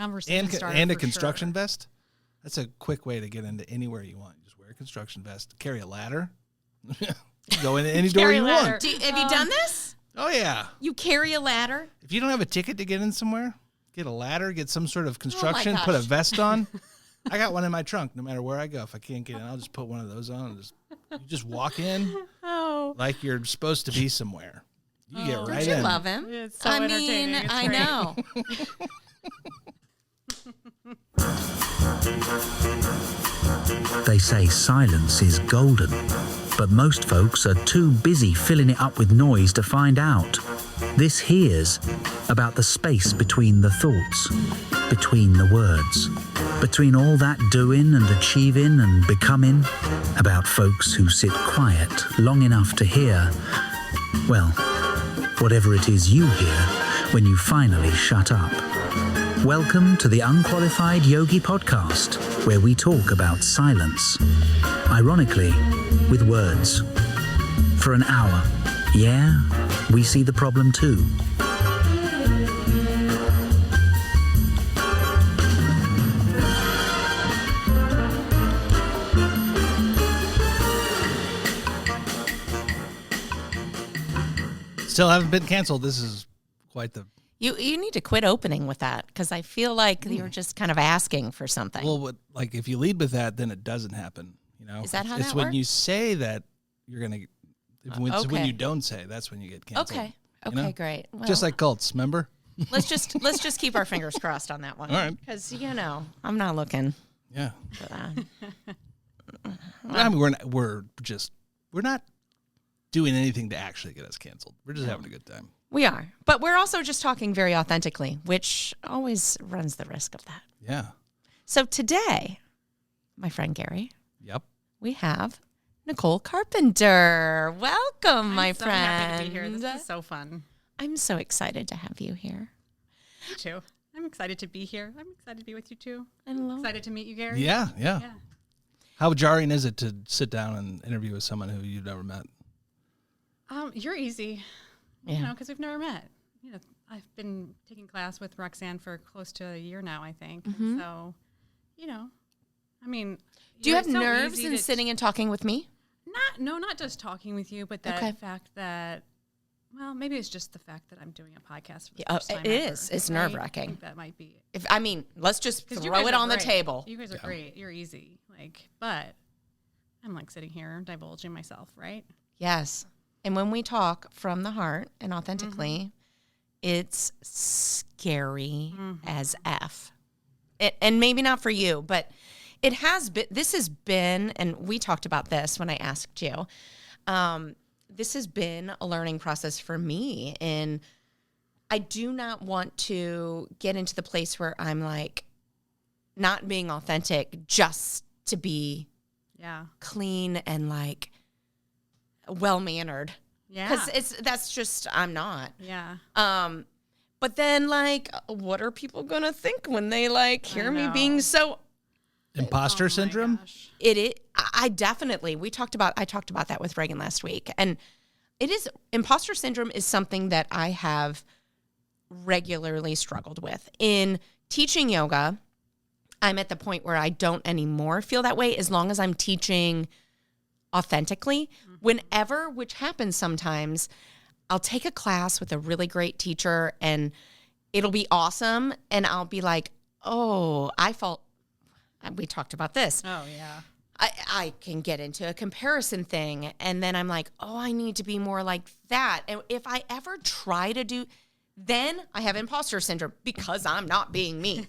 conversation starter. And a construction vest. That's a quick way to get into anywhere you want. You just wear a construction vest, carry a ladder, go in any door you want. Have you done this? Oh, yeah. You carry a ladder? If you don't have a ticket to get in somewhere, get a ladder, get some sort of construction, gosh. put a vest on. I got one in my trunk no matter where I go. If I can't get in, I'll just put one of those on. And you just walk in like you're supposed to be somewhere. You get right in. Don't you love him? It's so I entertaining. mean, It's I great. know. They say silence is golden, but most folks are too busy filling it up with noise to find out. This here's about the space between the thoughts, between the words, between all that doing and achieving and becoming, about folks who sit quiet long enough to hear, well, whatever it is you hear when you finally shut up. Welcome to the Unqualified Yogi Podcast, where we talk about silence, ironically, with words. For an hour, yeah, we see the problem too. Still haven't been canceled. This is quite the... You need to quit opening with that because I feel like you're just kind of asking for something. Well, like if you lead with that, then it doesn't happen. You know, Is that how it's that when works? you say that you're gonna. When okay. you don't say, that's when you get canceled. Okay. you Okay, know? great. Well, Just like cults, remember? let's just keep our fingers crossed on that one. All right. Because I'm not looking Yeah. for that. I mean, we're not doing anything to actually get us canceled. We're just having a good time. We are, but we're also just talking very authentically, which always runs the risk of that. Yeah. So today, my friend Gary, Yep. we have Nichole Carpenter. Welcome, my I'm so friend. happy to be here. This is so fun. I'm so excited to have you here. Me too. I'm excited to be here. I'm excited to be with you too. I'm Excited to meet you, Gary. Yeah. How jarring is it to sit down and interview with someone who you've never met? You're easy. Yeah. You know, because we've never met. You know, I've been taking class with Roxanne for close to a year now, I think. Mm-hmm. So, you know, I mean, Do you have it's so nerves easy in to- sitting and talking with me? Not just talking with you, but that Okay. fact that, well, maybe it's just the fact that I'm doing a podcast for the Yeah, first time it ever, is. It's right? nerve-wracking. I think that might be it. Let's just 'Cause you throw guys it are on the great. table. You guys are great. You're easy. But I'm sitting here divulging myself, right? Yes. And when we talk from the heart and authentically, it's scary as F. And maybe not for you, but it has been, this has been, and we talked about this when I asked you, this has been a learning process for me. And I do not want to get into the place where I'm like not being authentic just to be Yeah. clean and like well-mannered. Yeah. Because that's just, I'm not. Yeah. But then like, what are people going to think when they like hear me know. being so, Imposter Oh my syndrome? gosh. I definitely, I talked about that with Reagan last week. And imposter syndrome is something that I have regularly struggled with. In teaching yoga, I'm at the point where I don't anymore feel that way as long as I'm teaching authentically. Whenever, which happens sometimes, I'll take a class with a really great teacher and it'll be awesome. And I'll be like, oh, we talked about this. Oh, yeah. I can get into a comparison thing. And then I'm like, oh, I need to be more like that. And if I ever try to do, then I have imposter syndrome because I'm not being me.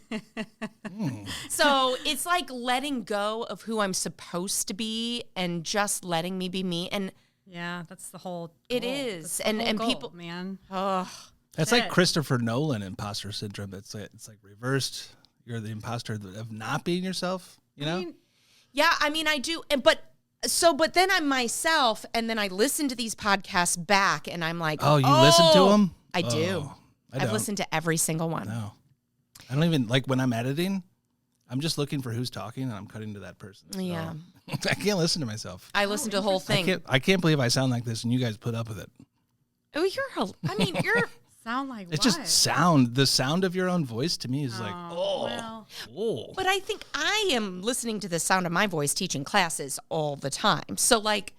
So it's like letting go of who I'm supposed to be and just letting me be me. And Yeah, that's the whole It goal. is. That's the And- whole and goal, people- man. That's That's like it. Christopher Nolan imposter syndrome. It's like reversed. You're the imposter of not being yourself. You know? I mean, yeah, I mean, I do. But then I'm myself and then I listen to these podcasts back and I'm like, Oh, you listen to them? I do. I I've don't. listened to every single one. No. I don't even, like when I'm editing, I'm just looking for who's talking and I'm cutting to that person. So Yeah. I can't listen to myself. I listened to the whole thing. I can't believe I sound like this and you guys put up with it. Oh, you're Sound like It's what? just sound. The sound of your own voice to me is like, well. But I think I am listening to the sound of my voice teaching classes all the time. So like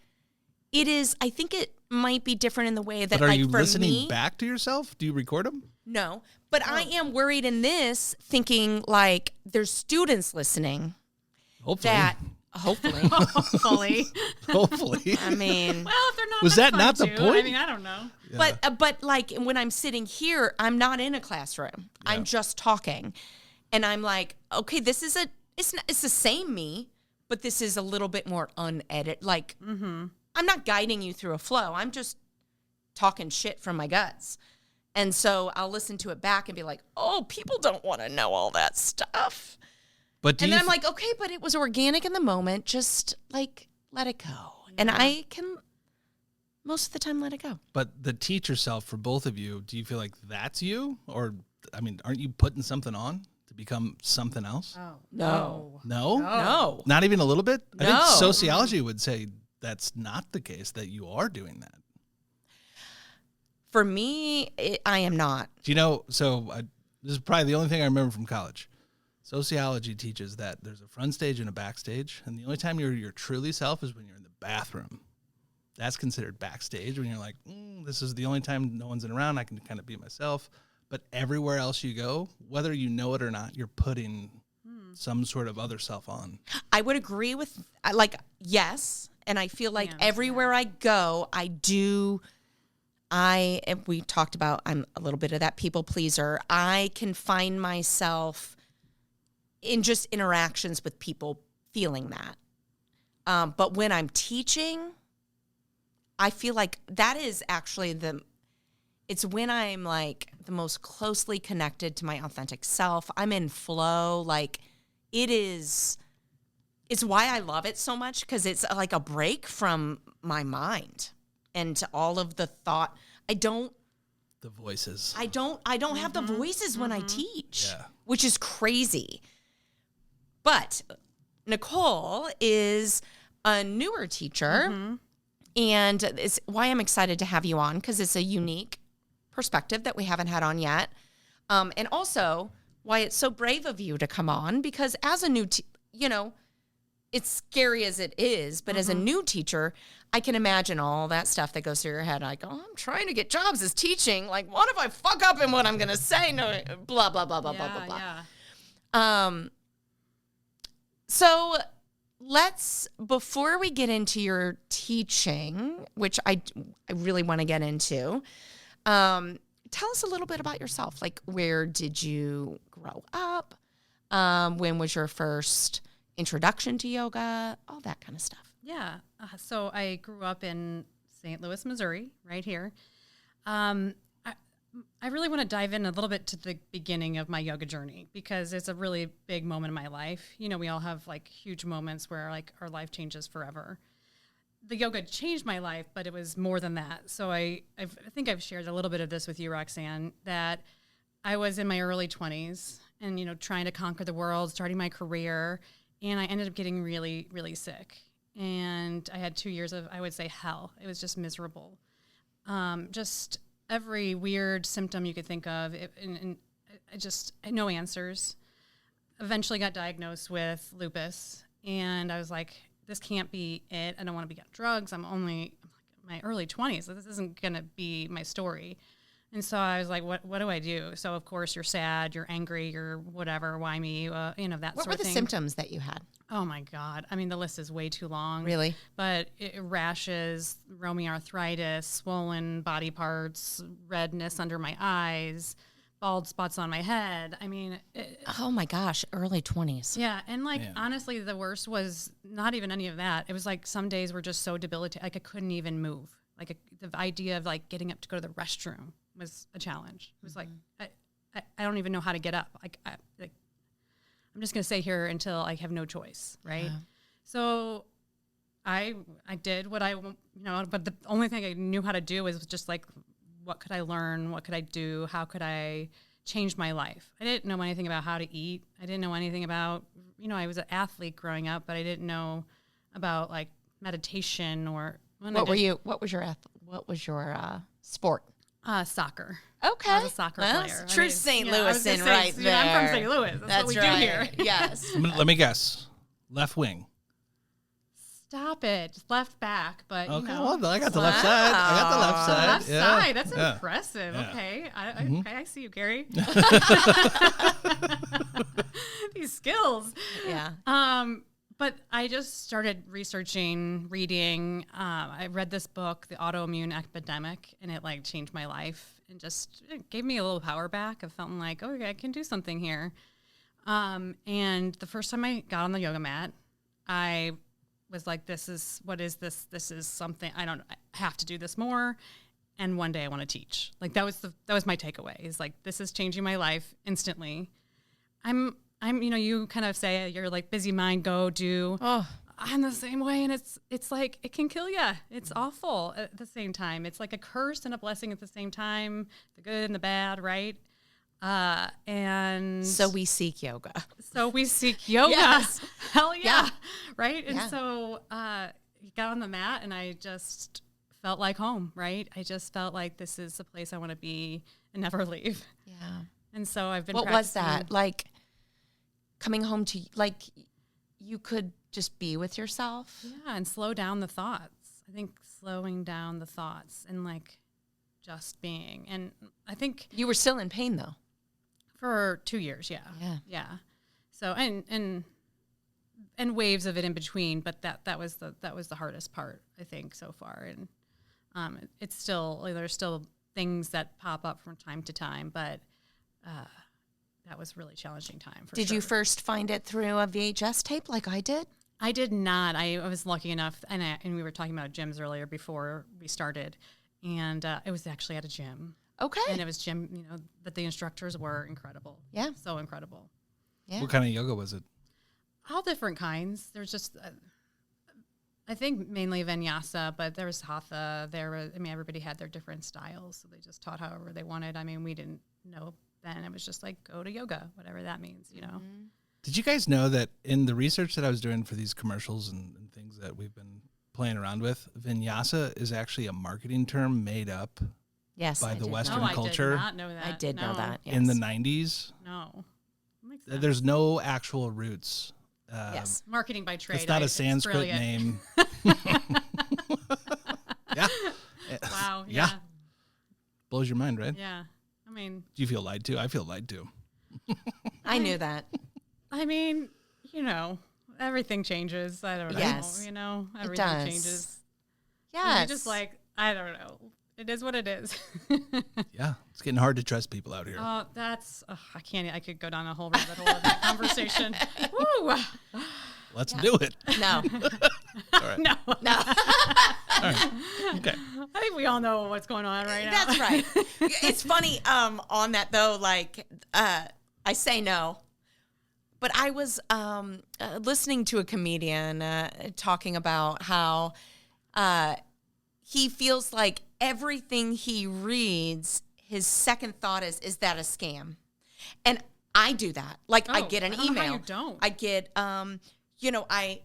it is, I think it might be different in the way that But are like you for listening me, back to yourself? Do you record them? No, but I am worried in this thinking like there's students listening Hopefully. that hopefully, Hopefully. I mean, Well, if they're not, Was that's that not fine, the too. point? I mean, I don't know. but like when I'm sitting here, I'm not in a classroom. I'm just talking. And I'm like, okay, this is it's the same me, but this is a little bit more unedited. Like, I'm not guiding you through a flow. I'm just talking shit from my guts. And so I'll listen to it back and be like, oh, people don't want to know all that stuff. But And then I'm like, okay, but it was organic in the moment. Just like, let it go. And I can most of the time let it go. But the teacher self for both of you, do you feel like that's you? Or, I mean, aren't you putting something on to become something else? Oh, No. No? No. Not even a little bit? I think No. sociology would say that's not the case, that you are doing that. For me, I am not. Do you know, this is probably the only thing I remember from college. Sociology teaches that there's a front stage and a backstage, and the only time you're your truly self is when you're in the bathroom. That's considered backstage, when you're like, this is the only time no one's around, I can kind of be myself. But everywhere else you go, whether you know it or not, you're putting some sort of other self on. I would agree with, like, yes. And I feel like everywhere I go, we talked about, I'm a little bit of that people pleaser. I can find myself in just interactions with people feeling that. But when I'm teaching, I feel like that is actually it's when I'm like the most closely connected to my authentic self. I'm in flow. Like it's why I love it so much, because it's like a break from my mind and all of the thought. The voices. I don't have the voices when I teach, Yeah. which is crazy. But Nichole is a newer teacher, and it's why I'm excited to have you on, because it's a unique perspective that we haven't had on yet. And also why it's so brave of you to come on, because as a new, it's scary as it is, but as a new teacher, I can imagine all that stuff that goes through your head. Like, I'm trying to get jobs as teaching. Like, what if I fuck up in what I'm going to say? No, blah, blah, blah, blah, blah, blah, blah. Yeah. So before we get into your teaching, which I really want to get into, tell us a little bit about yourself. Like, where did you grow up? When was your first introduction to yoga? All that kind of stuff. Yeah. So I grew up in St. Louis, Missouri, right here. I really want to dive in a little bit to the beginning of my yoga journey, because it's a really big moment in my life. We all have like huge moments where like our life changes forever. The yoga changed my life, but it was more than that. So I think I've shared a little bit of this with you, Roxanne, that I was in my early 20s and, trying to conquer the world, starting my career, and I ended up getting really, really sick. And I had 2 years of, I would say, hell. It was just miserable. Just every weird symptom you could think of, and I just had no answers. Eventually got diagnosed with lupus, and I was like, this can't be it. I don't want to be on drugs. I'm only in my early 20s. So this isn't going to be my story. And so I was like, what do I do? So, of course, you're sad, you're angry, you're whatever, why me, that sort of thing. What were the symptoms that you had? Oh, my God. I mean, the list is way too long. Really? But rashes, rheumatoid arthritis, swollen body parts, redness under my eyes, bald spots on my head. I mean. Oh, my gosh. Early 20s. Yeah. And, honestly, the worst was not even any of that. It was like some days were just so debilitating. Like, I couldn't even move. Like, the idea of, like, getting up to go to the restroom was a challenge. It was like, I don't even know how to get up. I'm just going to stay here until I have no choice, right? Yeah. So I did what but the only thing I knew how to do was just like, what could I learn? What could I do? How could I change my life? I didn't know anything about how to eat. I didn't know anything about, I was an athlete growing up, but I didn't know about like meditation or. What was your sport? Soccer. Okay. I was a soccer Well, player. True St. Louisan right there. I'm from St. Louis. That's what we do here. Yes. Let me guess. Left wing. Stop it. Just left back, but Okay, you know. well, I got the left side. I got the left side. Left Yeah. side. That's Yeah. impressive. Yeah. Okay. Okay, I see you, Gary. These skills. Yeah. But I just started researching, reading. I read this book, The Autoimmune Epidemic, and it like changed my life and just it gave me a little power back. I felt like, okay, I can do something here. And the first time I got on the yoga mat, I was like, what is this? This is something I have to do this more. And one day I want to teach. Like that was my takeaway is like, this is changing my life instantly. I'm, you kind of say you're like busy mind, go do. Oh. I'm the same way. And it's like, it can kill you. It's awful at the same time. It's like a curse and a blessing at the same time, the good and the bad. Right. And So we seek yoga. Yes. Hell yeah. Yeah. Right. And Yeah. so, you got on the mat and I just felt like home. Right. I just felt like this is the place I want to be and never leave. Yeah. And so I've been What was practicing. that? Like coming home to, like, you could just be with yourself? Yeah, and slow down the thoughts. I think slowing down the thoughts and like just being. And I think You were still in pain, though. for 2 years, yeah. Yeah. Yeah. So and waves of it in between, but that was the hardest part, I think, so far. And it's still there's still things that pop up from time to time, but that was a really challenging time for Did sure. you first find it through a VHS tape like I did? I did not. I was lucky enough, and we were talking about gyms earlier before we started, and it was actually at a gym. Okay. And it was gym, but the instructors were incredible. Yeah. So incredible. Yeah. What kind of yoga was it? All different kinds. There's just, I think mainly vinyasa, but there was hatha. Everybody had their different styles, so they just taught however they wanted. I mean, we didn't know then. It was just like, go to yoga, whatever that means, Mm-hmm. Did you guys know that in the research that I was doing for these commercials and things that we've been playing around with, vinyasa is actually a marketing term made up Yes. by I the did Western know. I culture. did not know that. I did know No. that. Yes. in the 90s. No. Makes sense. There's no actual roots. Yes. Marketing by trade. It's not a It's Sanskrit brilliant. name. Yeah. Wow. Yeah. Yeah. Blows your mind, right? Yeah. I mean, Do you feel lied to? I feel lied to. I knew that. everything changes. I don't know. Yes. Everything does. changes. Yes. You're just like, I don't know. It is what it is. Yeah. It's getting hard to trust people out here. I can't, I could go down a whole rabbit hole of that conversation. Woo! Let's do it. No. All right. No. No. All right. Okay. I think we all know what's going on right now. That's right. It's funny on that, though, like, I say no. But I was listening to a comedian talking about how he feels like everything he reads, his second thought is that a scam? And I do that. Like, I get an I don't know how email. you don't. I get, I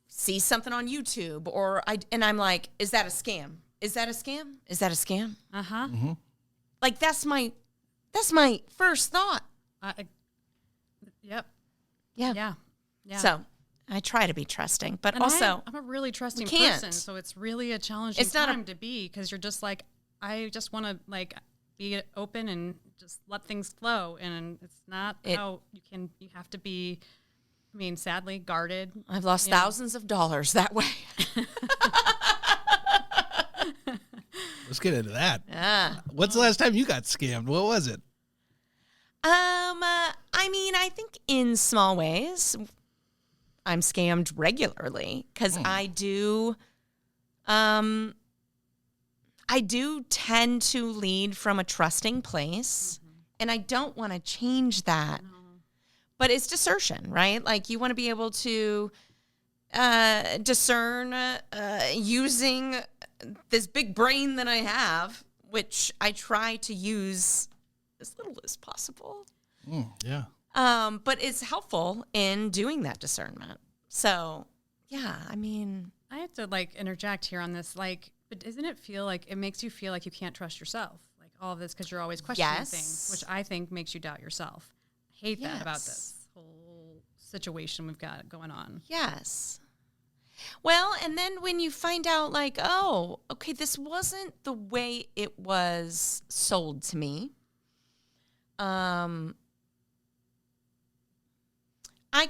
see something on YouTube, and I'm like, is that a scam? Is that a scam? Is that a scam? Uh-huh. Mm-hmm. Like, that's my first thought. Yep. Yeah. Yeah. Yeah. So I try to be trusting, but And also I'm a really trusting can't. person, so it's really a challenging It's not a- time to be because you're just like, I just want to like be open and just let things flow, and it's not how you have to be. I mean, sadly, guarded. I've lost thousands of dollars that way. Let's get into that. Yeah. What's the last time you got scammed? What was it? I mean, I think in small ways, I'm scammed regularly because I do tend to lead from a trusting place, and I don't want to change that. But it's discernment, right? Like, you want to be able to discern using this big brain that I have, which I try to use as little as possible. Yeah. But it's helpful in doing that discernment. So, yeah, I mean, I have to like interject here on this, like, but doesn't it feel like it makes you feel like you can't trust yourself? Like, all of this because you're always questioning Yes. things, which I think makes you doubt yourself. Hate that about Yes. this whole situation we've got going on. Yes. Well, and then when you find out, like, oh, okay, this wasn't the way it was sold to me. I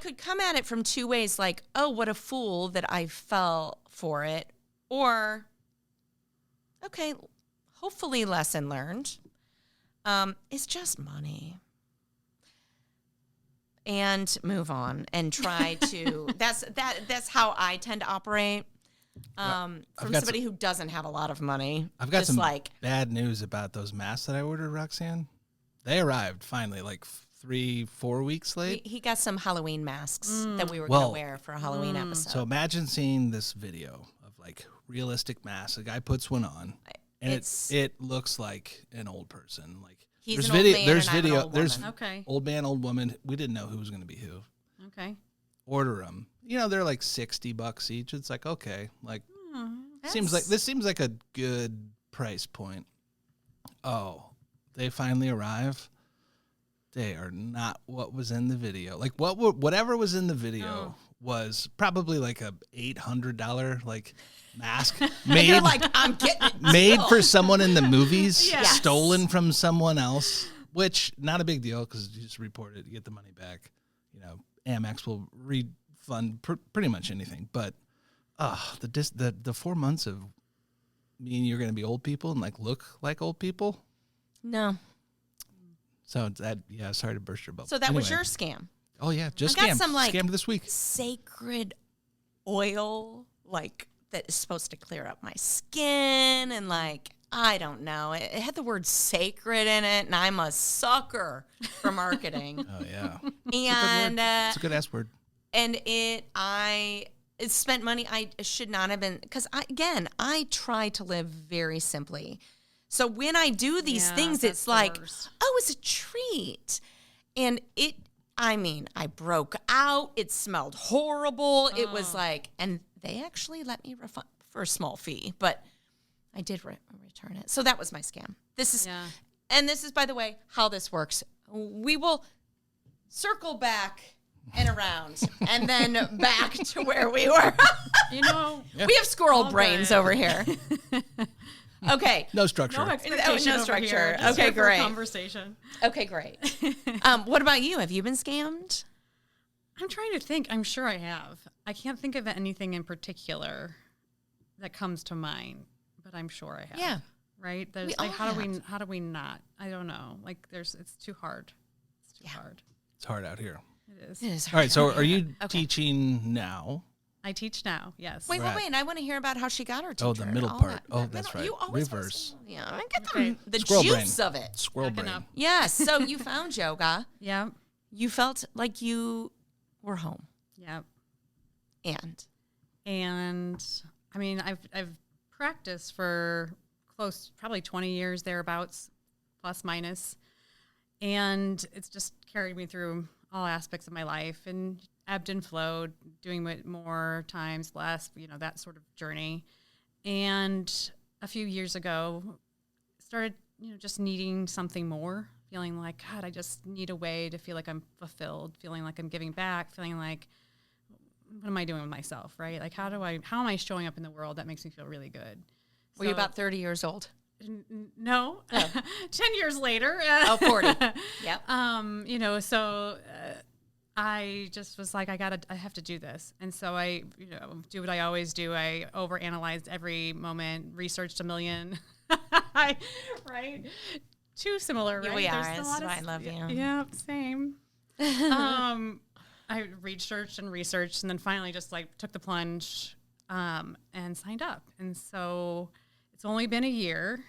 could come at it from two ways, like, oh, what a fool that I fell for it, or, okay, hopefully lesson learned. It's just money. And move on and try to. That's how I tend to operate. From somebody who doesn't have a lot of money. I've got just some like bad news about those masks that I ordered, Roxanne. They arrived finally, like 3-4 weeks late. he got some Halloween masks that we were going to Well, wear for a Halloween episode. So imagine seeing this video of like realistic masks. A guy puts one on, and it looks like an old person. Like He's there's an old video, man there's and I'm an video, old there's woman. Okay. old man, old woman. We didn't know who was going to be who. Okay. Order them. You know, they're like $60 each. It's like, okay, like That's- this seems like a good price point. Oh, they finally arrive. They are not what was in the video. Like whatever was in the video was probably like a $800 like mask made. You're like, I'm getting it. Made for someone in the movies, Yes. stolen from someone else, which not a big deal because you just report it, you get the money back. You know, Amex will refund pretty much anything. But the 4 months of meaning you're going to be old people and like look like old people. No. So that sorry to burst your bubble. So that was Anyway. your scam. Oh yeah, just I got scammed. some, like, Scammed this week. Sacred oil, like, that is supposed to clear up my skin. And, like, I don't know. It had the word sacred in it, and I'm a sucker for marketing. Oh yeah, And it's a good ass word. and I spent money I should not have been, because I try to live very simply. So when I do these Yeah, things, that's it's the like, worst. oh, it's a treat. And I broke out. It smelled horrible. It was like, and they actually let me refund for a small fee, but I did return it. So that was my scam. And this is, by the way, how this works. We will circle back and around and then back to where we were. You know, We have squirrel All brains right. over here. Okay. No structure. no expectation no over structure. here. Just Okay, here for a great. conversation. Okay, great. What about you? Have you been scammed? I'm trying to think. I'm sure I have. I can't think of anything in particular that comes to mind, but I'm sure I have. Yeah. Right? There's We like all how do we not? I don't know. Like it's too hard. It's too hard. It's hard out here. It is. It is All right, so hard. are you Okay. teaching now? I teach now. Yes. Wait, Right. I want to hear about how she got her teacher. Oh, the and middle all part. that. Oh, The that's middle- right. You always Reverse. want to- Yeah, I get Okay. the Squirrel juice brain. of it. Squirrel Backing brain. up. Yes. So you found yoga. Yeah. You felt like you were home. Yeah. And I mean, I've practiced for probably 20 years thereabouts, plus minus, and it's just carried me through all aspects of my life and ebbed and flowed, doing it more times, less, that sort of journey. And a few years ago, started, just needing something more, feeling like, God, I just need a way to feel like I'm fulfilled, feeling like I'm giving back, feeling like, what am I doing with myself, right? Like, how am I showing up in the world that makes me feel really good? were you about 30 years old? No, 10 years later. 40. Yep. I just was like, I have to do this. And so I, do what I always do. I overanalyzed every moment, researched a million, right? Too similar, right? We are. There's a That's lot of why I love you. Yeah, same. I researched and researched, and then finally just like took the plunge and signed up. And so it's only been a year,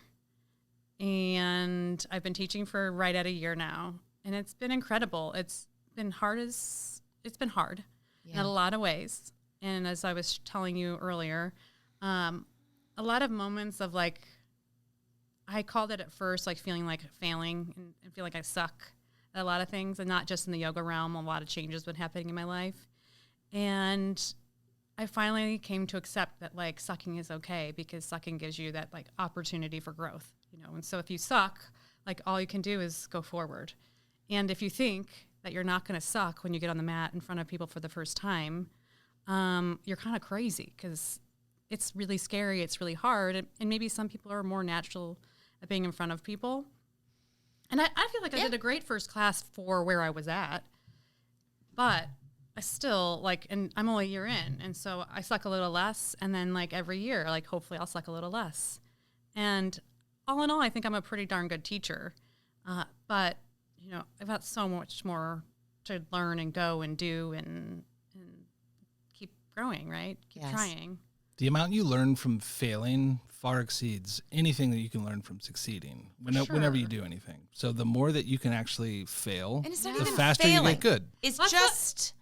and I've been teaching for right at a year now, and it's been incredible. It's been hard in a lot of ways. And as I was telling you earlier, a lot of moments of like, I called it at first like feeling like failing and feel like I suck at a lot of things, and not just in the yoga realm. A lot of changes been happening in my life. And I finally came to accept that like sucking is okay, because sucking gives you that like opportunity for growth. And so if you suck, like all you can do is go forward. And if you think that you're not going to suck when you get on the mat in front of people for the first time, you're kind of crazy, because it's really scary. It's really hard. And maybe some people are more natural at being in front of people. And I feel like I did a great first class for where I was at, but I still and I'm only a year in. And so I suck a little less. And then every year, hopefully I'll suck a little less. And all in all, I think I'm a pretty darn good teacher. But I've got so much more to learn and go and do and keep growing, right? Keep trying. The amount you learn from failing far exceeds anything that you can learn from succeeding whenever you do anything. So the more that you can actually fail, and it's not the even faster failing. you get good. It's just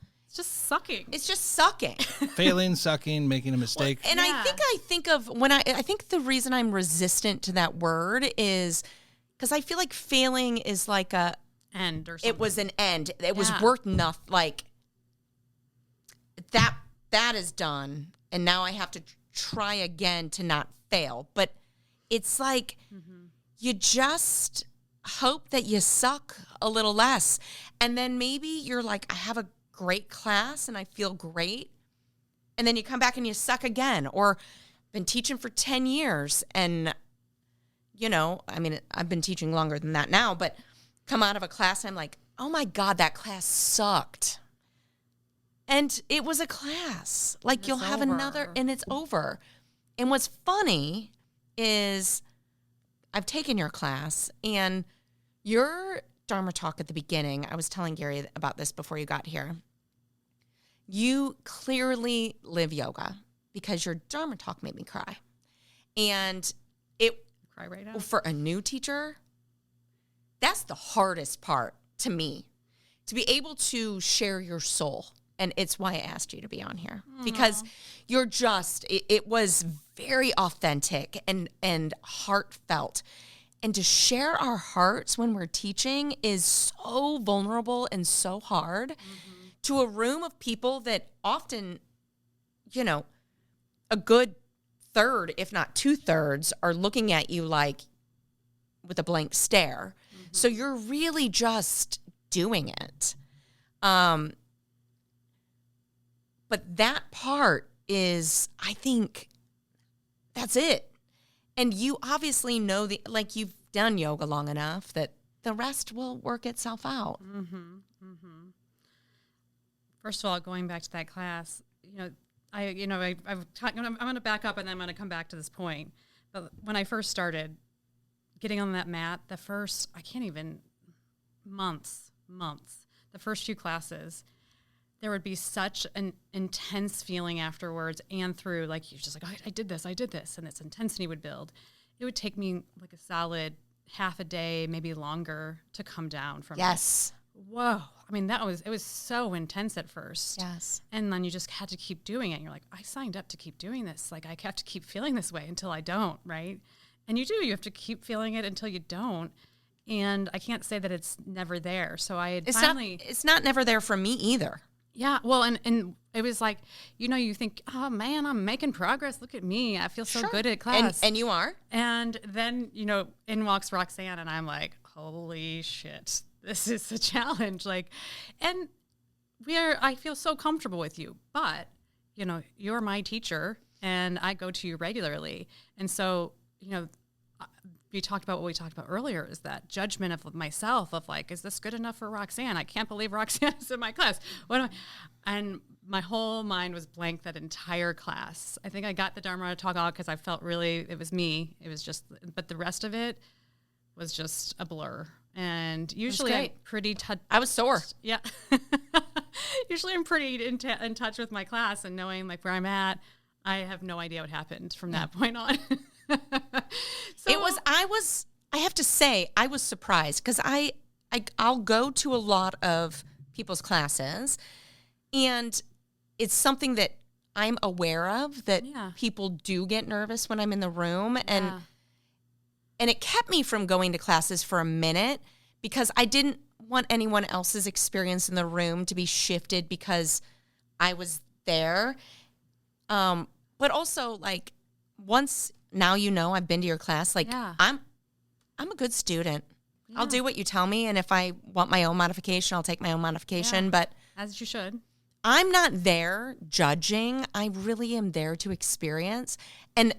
sucking. It's just sucking. Failing, sucking, making a mistake. And I think of when I think the reason I'm resistant to that word is because I feel like failing is like a end or something. It was an end. It was worth nothing. That is done, and now I have to try again to not fail. But it's you just hope that you suck a little less, and then maybe you're like, I have a great class and I feel great, and then you come back and you suck again. Or been teaching for 10 years, and I've been teaching longer than that now, but come out of a class and I'm like, oh my God, that class sucked. And it was a class. You'll have another, and it's over. And what's funny is I've taken your class, and your Dharma talk at the beginning, I was telling Gary about this before you got here. You clearly live yoga, because your Dharma talk made me cry. And cry right now. For a new teacher, that's the hardest part to me, to be able to share your soul. And it's why I asked you to be on here, because you're it was very authentic and heartfelt. And to share our hearts when we're teaching is so vulnerable and so hard to a room of people that often, a good third, if not 2/3, are looking at you with a blank stare. So you're really just doing it. But that part is, I think, that's it. And you obviously know you've done yoga long enough that the rest will work itself out. First of all, going back to that class, I'm going to back up and then I'm going to come back to this point. But when I first started getting on that mat, the first the first few classes, there would be such an intense feeling afterwards and through, you're just I did this, and this intensity would build. It would take me a solid half a day, maybe longer, to come down from Yes. Whoa. It was so intense at first. Yes. And then you just had to keep doing it. You're like, I signed up to keep doing this. I have to keep feeling this way until I don't, right? And you do. You have to keep feeling it until you don't. And I can't say that it's never there. So It's not never there for me either. Yeah, well, and it was you think, oh, man, I'm making progress. Look at me. I feel so good at class. And you are. And then, in walks Roxanne, and I'm like, holy shit, this is a challenge. And I feel so comfortable with you. But, you're my teacher, and I go to you regularly. And so, we talked about what we talked about earlier, is that judgment of myself of is this good enough for Roxanne? I can't believe Roxanne is in my class. And my whole mind was blank that entire class. I think I got the Dharma talk out because I felt it was me. It was just, but the rest of it was just a blur. And usually I'm pretty I was sore. Yeah. Usually I'm pretty in touch with my class and knowing where I'm at. I have no idea what happened from that point on. I have to say, I was surprised because I'll go to a lot of people's classes, and it's something that I'm aware of, that people do get nervous when I'm in the room. And it kept me from going to classes for a minute because I didn't want anyone else's experience in the room to be shifted because I was there. But also, once now I've been to your class, I'm a good student. Yeah. I'll do what you tell me, and if I want my own modification, I'll take my own modification. Yeah. But As you should. I'm not there judging. I really am there to experience. And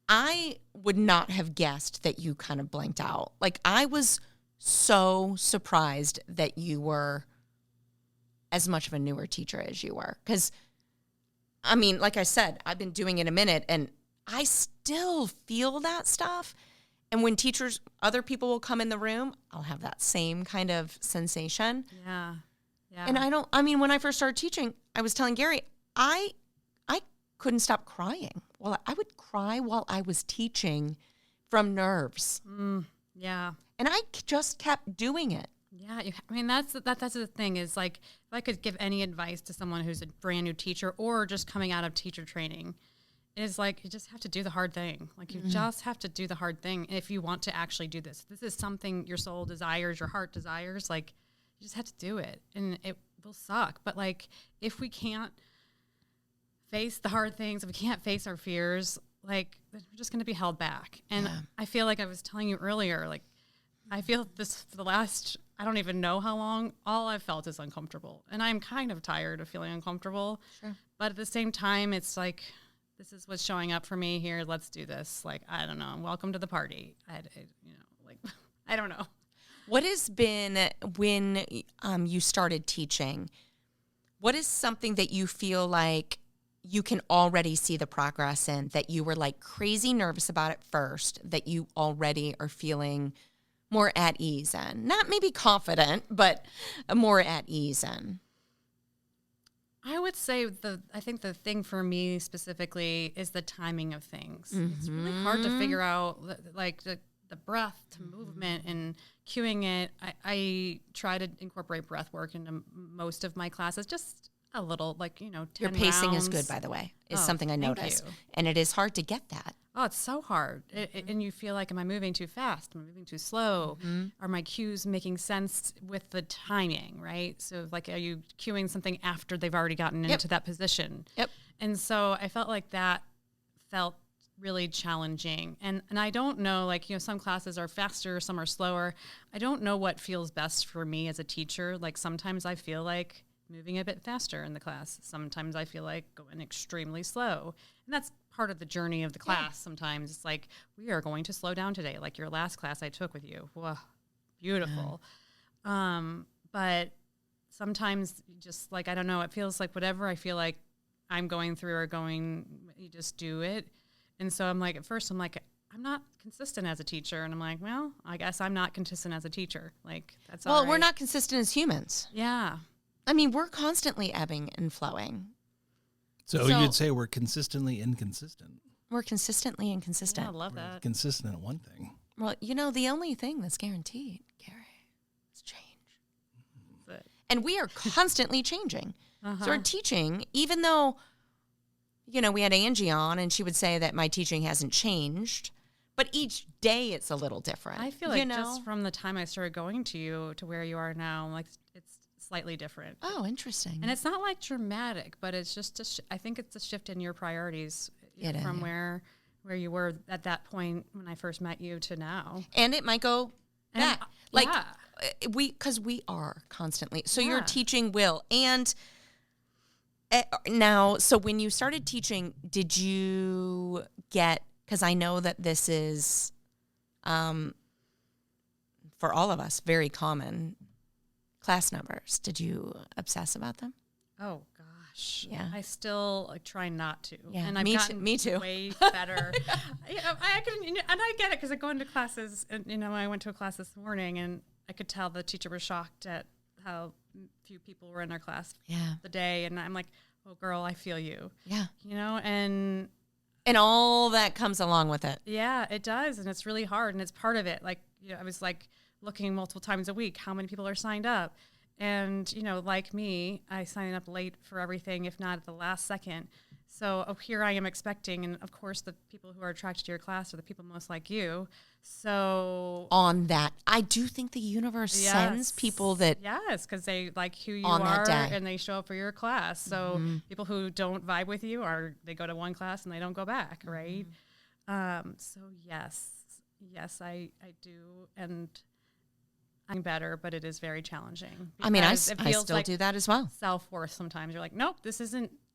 I would not have guessed that you kind of blanked out. Like, I was so surprised that you were as much of a newer teacher as you were. Because, I mean, like I said, I've been doing it a minute, and I still feel that stuff. And when other people will come in the room, I'll have that same kind of sensation. Yeah. Yeah. And when I first started teaching, I was telling Gary, I couldn't stop crying. Well, I would cry while I was teaching from nerves. Yeah. And I just kept doing it. Yeah, that's the thing is, like, if I could give any advice to someone who's a brand new teacher or just coming out of teacher training, is like, you just have to do the hard thing. Like, you just have to do the hard thing if you want to actually do this. This is something your soul desires, your heart desires. Like, you just have to do it, and it will suck. But like, if we can't face the hard things, if we can't face our fears, like, we're just going to be held back. And I feel like I was telling you earlier, like, I feel this for the last, I don't even know how long, all I've felt is uncomfortable. And I'm kind of tired of feeling uncomfortable. Sure. But at the same time, it's like, this is what's showing up for me here. Let's do this. Like, I don't know. Welcome to the party. I don't know. What has been, when you started teaching, what is something that you feel like you can already see the progress in, that you were like crazy nervous about at first, that you already are feeling more at ease in? Not maybe confident, but more at ease in. I would say I think the thing for me specifically is the timing of things. It's really hard to figure out, like, the breath to movement and cueing it. I try to incorporate breath work into most of my classes, just a little, like, 10 Your pacing rounds. is good, by the way, is something I noticed. You. And it is hard to get that. Oh, it's so hard. And you feel like, am I moving too fast? Am I moving too slow? Are my cues making sense with the timing, right? So, like, are you cueing something after they've already gotten into that position? Yep. And so I felt like that felt really challenging. And I don't know, like, some classes are faster, some are slower. I don't know what feels best for me as a teacher. Like, sometimes I feel like moving a bit faster in the class. Sometimes I feel like going extremely slow. And that's part of the journey of the class. Sometimes it's like, we are going to slow down today, like your last class I took with you. Whoa, beautiful. But sometimes just, like, I don't know, it feels like whatever I feel like I'm going through you just do it. And so I'm like, at first I'm like, I'm not consistent as a teacher. And I'm like, well, I guess I'm not consistent as a teacher. Like, that's all right. We're not consistent as humans. Yeah. I mean, we're constantly ebbing and flowing. So you'd say we're consistently inconsistent. We're consistently inconsistent. Yeah, I love that. Consistent at one thing. Well, the only thing that's guaranteed, Gary, is change. But, and we are constantly changing. So our teaching, even though, we had Angie on and she would say that my teaching hasn't changed, but each day it's a little different. I feel like just from the time I started going to you to where you are now, like, it's slightly different. Oh, interesting. And it's not like dramatic, but it's just I think it's a shift in your priorities from where you were at that point when I first met you to now. And it might go back. Because we are constantly. So your teaching will. And now, so when you started teaching, did you get, because I know that this is, for all of us, very common, class numbers. Did you obsess about them? Oh gosh, yeah. I still try not to. Yeah, and I've gotten me too. Way better. I can, and I get it because I go into classes, and I went to a class this morning, and I could tell the teacher was shocked at how few people were in our class the day, and I'm like, oh girl, I feel you. Yeah, and all that comes along with it. Yeah, it does, and it's really hard, and it's part of it. Like, I was like looking multiple times a week, how many people are signed up. And, like me, I sign up late for everything, if not at the last second. So here I am expecting, and of course the people who are attracted to your class are the people most like you. So on that, I do think the universe sends people that... Yes, because they like who you on are, that day. and they show up for your class. So people who don't vibe with you, they go to one class and they don't go back, right? So yes, Yes, I do. And I'm better, but it is very challenging. I mean, I because it feels still like do that as well. self-worth sometimes. You're like, nope, this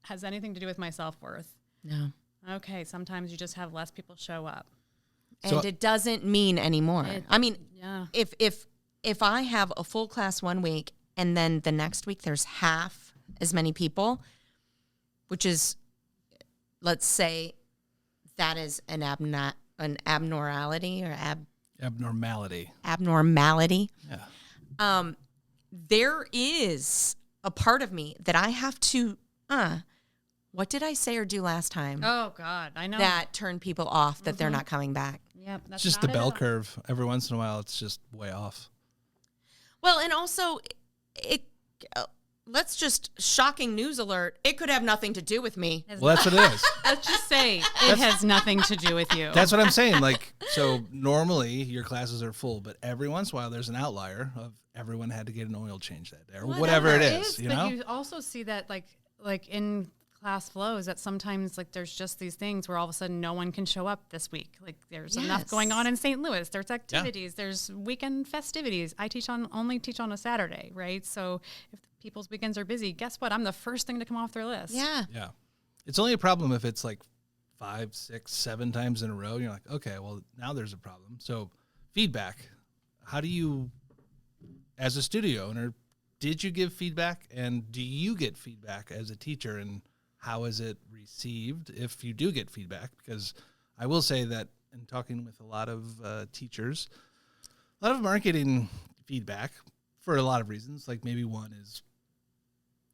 has anything to do with my self-worth. No. Okay, sometimes you just have less people show up. And it doesn't mean anymore. I mean, Yeah. if I have a full class one week and then the next week there's half as many people, which is, let's say, that is an abnormality or abnormality. Yeah. There is a part of me that I have to, what did I say or do last time Oh, God, I know. that turned people off that they're not coming back? Yep, It's that's just not the it bell at all. curve. Every once in a while, it's just way off. Well, and also, let's just, shocking news alert, it could have nothing to do with me. Well, that's what it is. Let's just say it has nothing to do with you. That's what I'm saying. Like, so normally your classes are full, but every once in a while there's an outlier of everyone had to get an oil change that day or whatever it is, you but know? you also see that like in class flows that sometimes like there's just these things where all of a sudden no one can show up this week. Like there's enough going on in St. Louis. There's activities. There's weekend festivities. I only teach on a Saturday, right? So if people's weekends are busy, guess what? I'm the first thing to come off their list. Yeah. Yeah. It's only a problem if it's like 5, 6, 7 times in a row. You're like, okay, well, now there's a problem. So feedback, how do you, as a studio owner, did you give feedback, and do you get feedback as a teacher, and how is it received if you do get feedback? Because I will say that in talking with a lot of teachers, a lot of them aren't getting feedback for a lot of reasons. Like maybe one is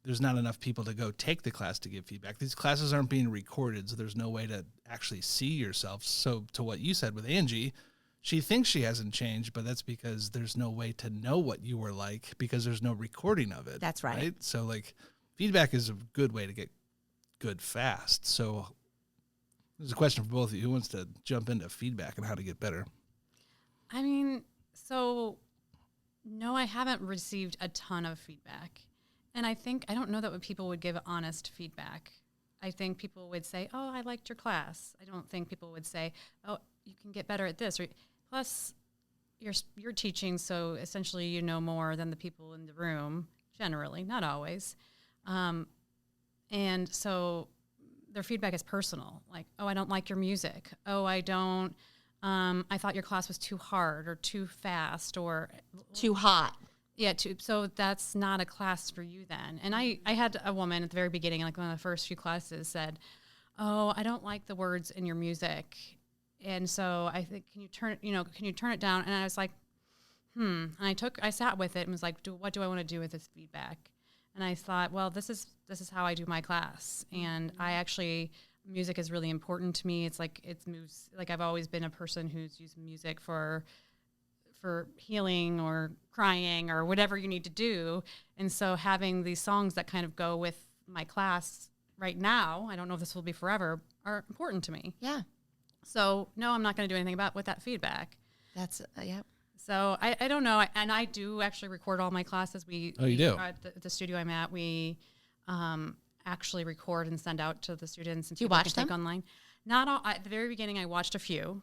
there's not enough people to go take the class to give feedback. These classes aren't being recorded, so there's no way to actually see yourself. So to what you said with Angie, she thinks she hasn't changed, but that's because there's no way to know what you were like because there's no recording of it. That's right. So like feedback is a good way to get good fast. So there's a question for both of you. Who wants to jump into feedback and how to get better? I mean, so no, I haven't received a ton of feedback. And I don't know that people would give honest feedback. I think people would say, oh, I liked your class. I don't think people would say, oh, you can get better at this. Or plus, you're teaching, so essentially you know more than the people in the room, generally, not always. And so their feedback is personal. Like, oh, I don't like your music. Oh, I thought your class was too hard or too fast or Too hot. Yeah, so that's not a class for you then. And I had a woman at the very beginning, like one of the first few classes, said, oh, I don't like the words in your music. And so I think, can you turn it down? And I was like, And I sat with it and was like, what do I want to do with this feedback? And I thought, well, this is how I do my class. And I actually, music is really important to me. It's like, it moves, like I've always been a person who's used music for healing or crying or whatever you need to do. And so having these songs that kind of go with my class right now, I don't know if this will be forever, are important to me. Yeah. So no, I'm not going to do anything with that feedback. That's, yeah. So I don't know. And I do actually record all my classes. You do? At the studio I'm at, we actually record and send out to the students. And Do you people watch can take them? online. Not all. At the very beginning, I watched a few.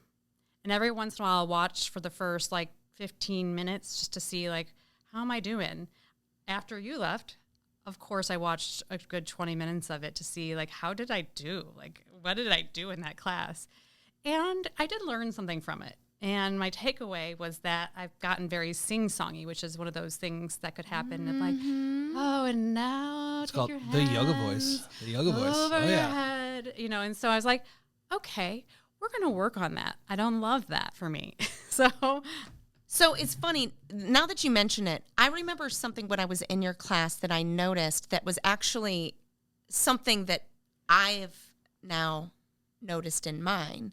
And every once in a while, I'll watch for the first, 15 minutes just to see, how am I doing? After you left, of course, I watched a good 20 minutes of it to see, how did I do? What did I do in that class? And I did learn something from it. And my takeaway was that I've gotten very sing-songy, which is one of those things that could happen. Oh, and now It's take called your the yoga hands voice. The yoga voice. over Oh, your yeah. head, and so I was like, okay, we're going to work on that. I don't love that for me. So it's funny, now that you mention it, I remember something when I was in your class that I noticed that was actually something that I have now noticed in mine.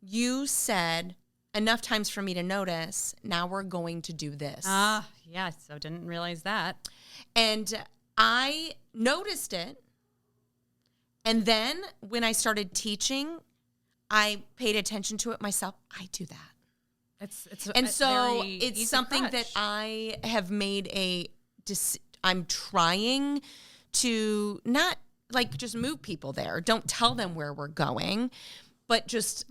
You said, enough times for me to notice, now we're going to do this. Yeah, so didn't realize that. And I noticed it. And then when I started teaching, I paid attention to it myself. I do that. It's something that I have made I'm trying to not just move people there. Don't tell them where we're going, but just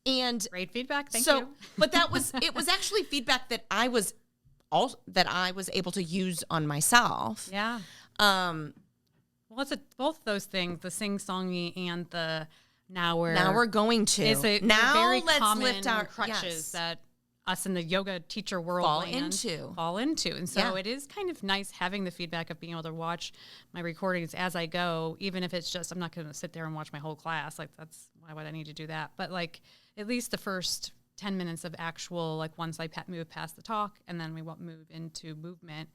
And Great feedback. Thank so, you. but it was actually feedback that I was able to use on myself. Yeah. Well, it's both those things, the sing-songy and the now we're going to. It's now very let's common lift our crutches that us in the yoga teacher world fall into. And so it is kind of nice having the feedback of being able to watch my recordings as I go, even if it's just, I'm not going to sit there and watch my whole class. Like that's, why would I need to do that? But like at least the first 10 minutes of actual, like once I move past the talk and then we move into movement.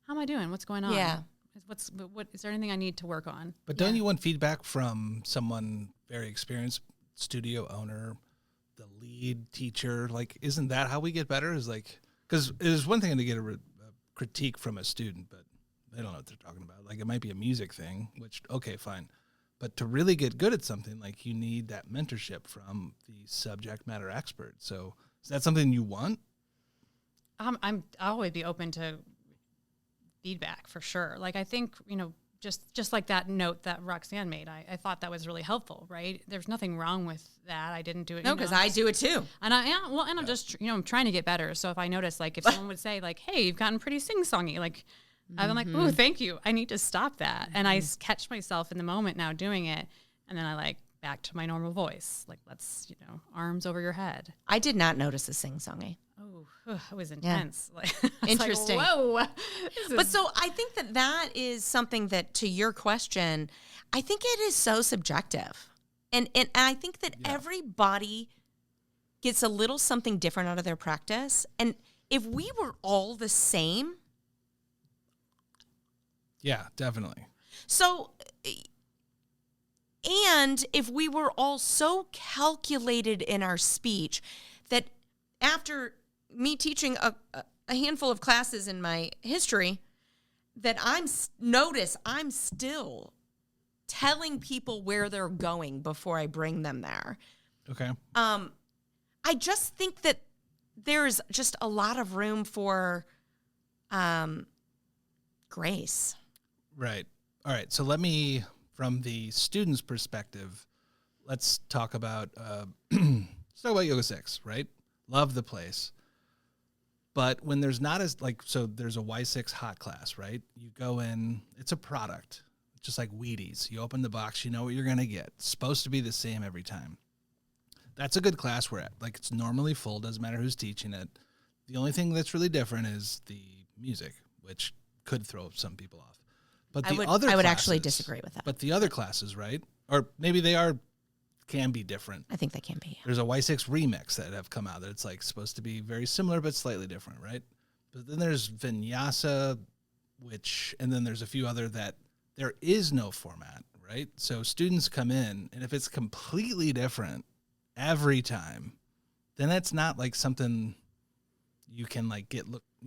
How am I doing? What's going on? Yeah. What is there anything I need to work on? But don't you want feedback from someone very experienced, studio owner, the lead teacher? Like, isn't that how we get better? Is like, because it is one thing to get a critique from a student, but they don't know what they're talking about. Like, it might be a music thing, which, okay, fine. But to really get good at something, like, you need that mentorship from the subject matter expert. So is that something you want? I'll always be open to feedback for sure. Like, I think, just like that note that Roxanne made, I thought that was really helpful, right? There's nothing wrong with that. I didn't do it. No, because I do it too. And I'm just, I'm trying to get better. So if I notice, like, if someone would say, like, hey, you've gotten pretty sing-songy, like, I'm like, ooh, thank you. I need to stop that. And I catch myself in the moment now doing it. And then I like back to my normal voice. Like, let's, arms over your head. I did not notice the sing-songy. Oh, it was intense. Yeah. Like, interesting. Like, whoa. But so I think that is something that, to your question, I think it is so subjective. And I think that everybody gets a little something different out of their practice. And if we were all the same. Yeah, definitely. So, and if we were all so calculated in our speech that after me teaching a handful of classes in my history, that I'm still telling people where they're going before I bring them there. Okay. I just think that there's just a lot of room for grace. Right. All right. So let me, from the student's perspective, let's talk about Yoga 6, right? Love the place. But when there's not so there's a Y6 hot class, right? You go in, it's a product, just like Wheaties. You open the box, you know what you're going to get. It's supposed to be the same every time. That's a good class we're at. Like, it's normally full, doesn't matter who's teaching it. The only thing that's really different is the music, which could throw some people off. But I would actually disagree with that. But the other classes, right? Or maybe they can be different. I think they can be. There's a Y6 remix that have come out that it's like supposed to be very similar but slightly different, right? But then there's Vinyasa, and then there's a few other that there is no format, right? So students come in, and if it's completely different every time, then that's not like something you can like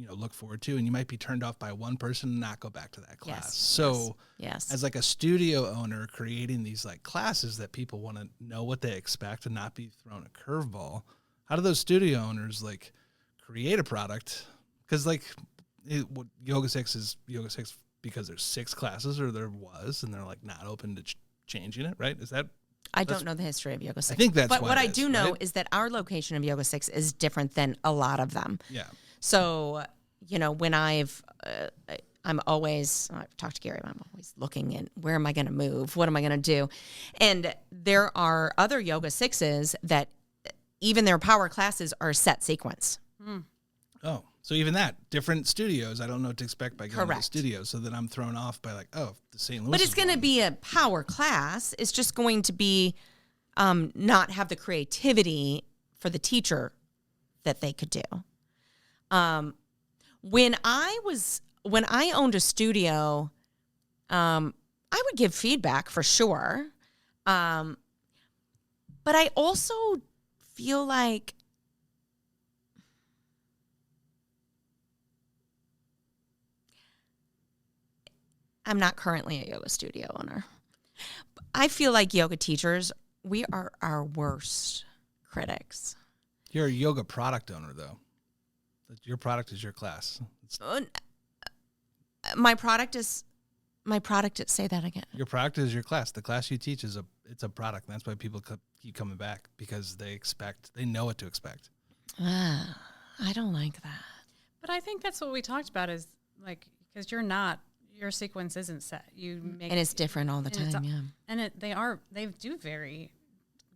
look forward to, and you might be turned off by one person and not go back to that class. Yes, so yes. As like a studio owner creating these like classes that people want to know what they expect and not be thrown a curveball, how do those studio owners like create a product? Because like Yoga 6 is Yoga 6 because there's 6 classes, or there was, and they're like not open to changing it, right? Is that? I don't know the history of Yoga 6. I think that's but why what I is, do know right? is that our location of Yoga 6 is different than a lot of them. Yeah. So, when I've talked to Gary, I'm always looking at where am I going to move? What am I going to do? And there are other Yoga 6s that even their power classes are set sequence. Oh, so even that, different studios, I don't know what to expect by going to the Correct. studio, so then I'm thrown off by like, the St. Louis. But it's going to be a power class. It's just going to be not have the creativity for the teacher that they could do. When I owned a studio, I would give feedback for sure. But I also feel like I'm not currently a yoga studio owner. I feel like yoga teachers, we are our worst critics. You're a yoga product owner, though. Your product is your class. My product is. Say that again. Your product is your class. The class you teach is it's a product. And that's why people keep coming back, because they know what to expect. I don't like that. But I think that's what we talked about is like, because your sequence isn't set. You make, and it's different all the time, yeah. And they do vary,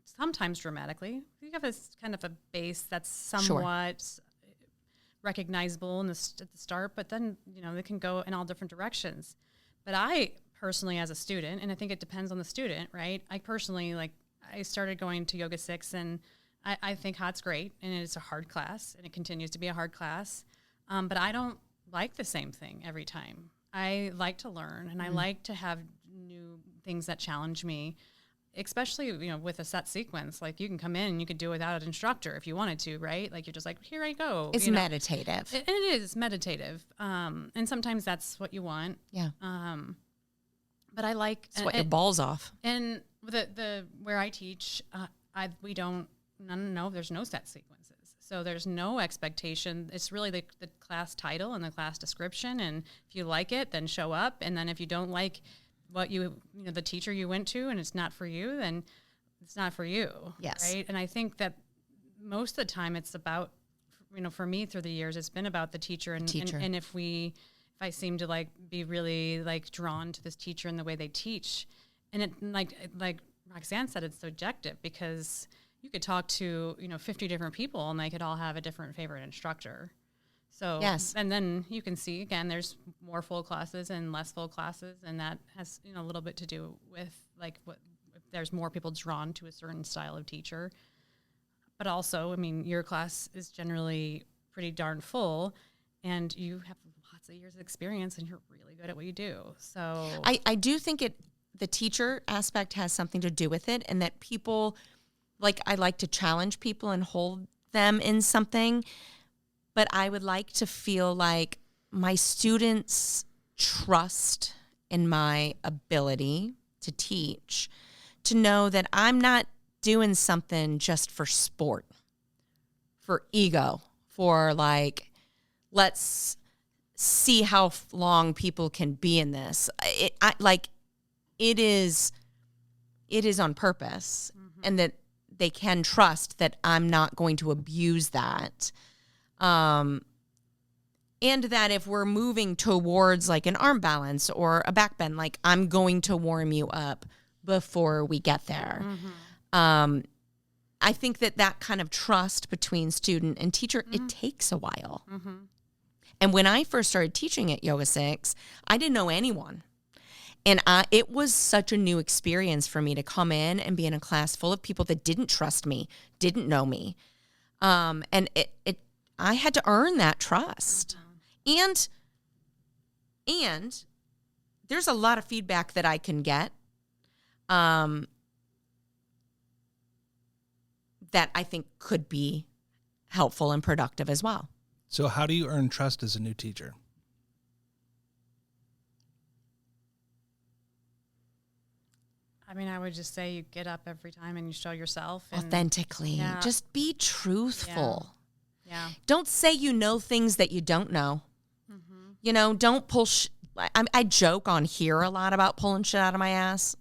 sometimes dramatically. You have this kind of a base that's somewhat recognizable at the start, but then, they can go in all different directions. But I personally, as a student, and I think it depends on the student, right? I personally, I started going to Yoga 6, and I think Hot's great, and it's a hard class, and it continues to be a hard class. But I don't like the same thing every time. I like to learn, and I like to have new things that challenge me, especially, with a set sequence. Like, you can come in and you could do it without an instructor if you wanted to, right? Like, you're just like, here I go. It's meditative. And it is meditative. And sometimes that's what you want. Yeah. But I like... Sweat your balls off. And the where I teach, there's no set sequences. So there's no expectation. It's really the class title and the class description. And if you like it, then show up. And then if you don't like what the teacher you went to and it's not for you, then it's not for you. Yes. Right. And I think that most of the time it's about, for me through the years, it's been about the teacher. And if I seem to be really drawn to this teacher and the way they teach, and it like Roxanne said, it's subjective, because you could talk to 50 different people and they could all have a different favorite instructor. So yes. And then you can see again, there's more full classes and less full classes, and that has a little bit to do with what if there's more people drawn to a certain style of teacher. But also, your class is generally pretty darn full, and you have lots of years of experience, and you're really good at what you do. So I do think the teacher aspect has something to do with it, and that people, I like to challenge people and hold them in something, but I would like to feel like my students trust in my ability to teach, to know that I'm not doing something just for sport, for ego, for let's see how long people can be in this. It is on purpose, and that they can trust that I'm not going to abuse that. And that if we're moving towards an arm balance or a back bend, I'm going to warm you up before we get there. I think that kind of trust between student and teacher, it takes a while. And when I first started teaching at Yoga 6, I didn't know anyone. And it was such a new experience for me to come in and be in a class full of people that didn't trust me, didn't know me. And I had to earn that trust. And there's a lot of feedback that I can get that I think could be helpful and productive as well. So how do you earn trust as a new teacher? I would just say you get up every time and you show yourself. And authentically. Yeah. Just be truthful. Yeah. Don't say you know things that you don't know. Don't pull I joke on here a lot about pulling shit out of my ass.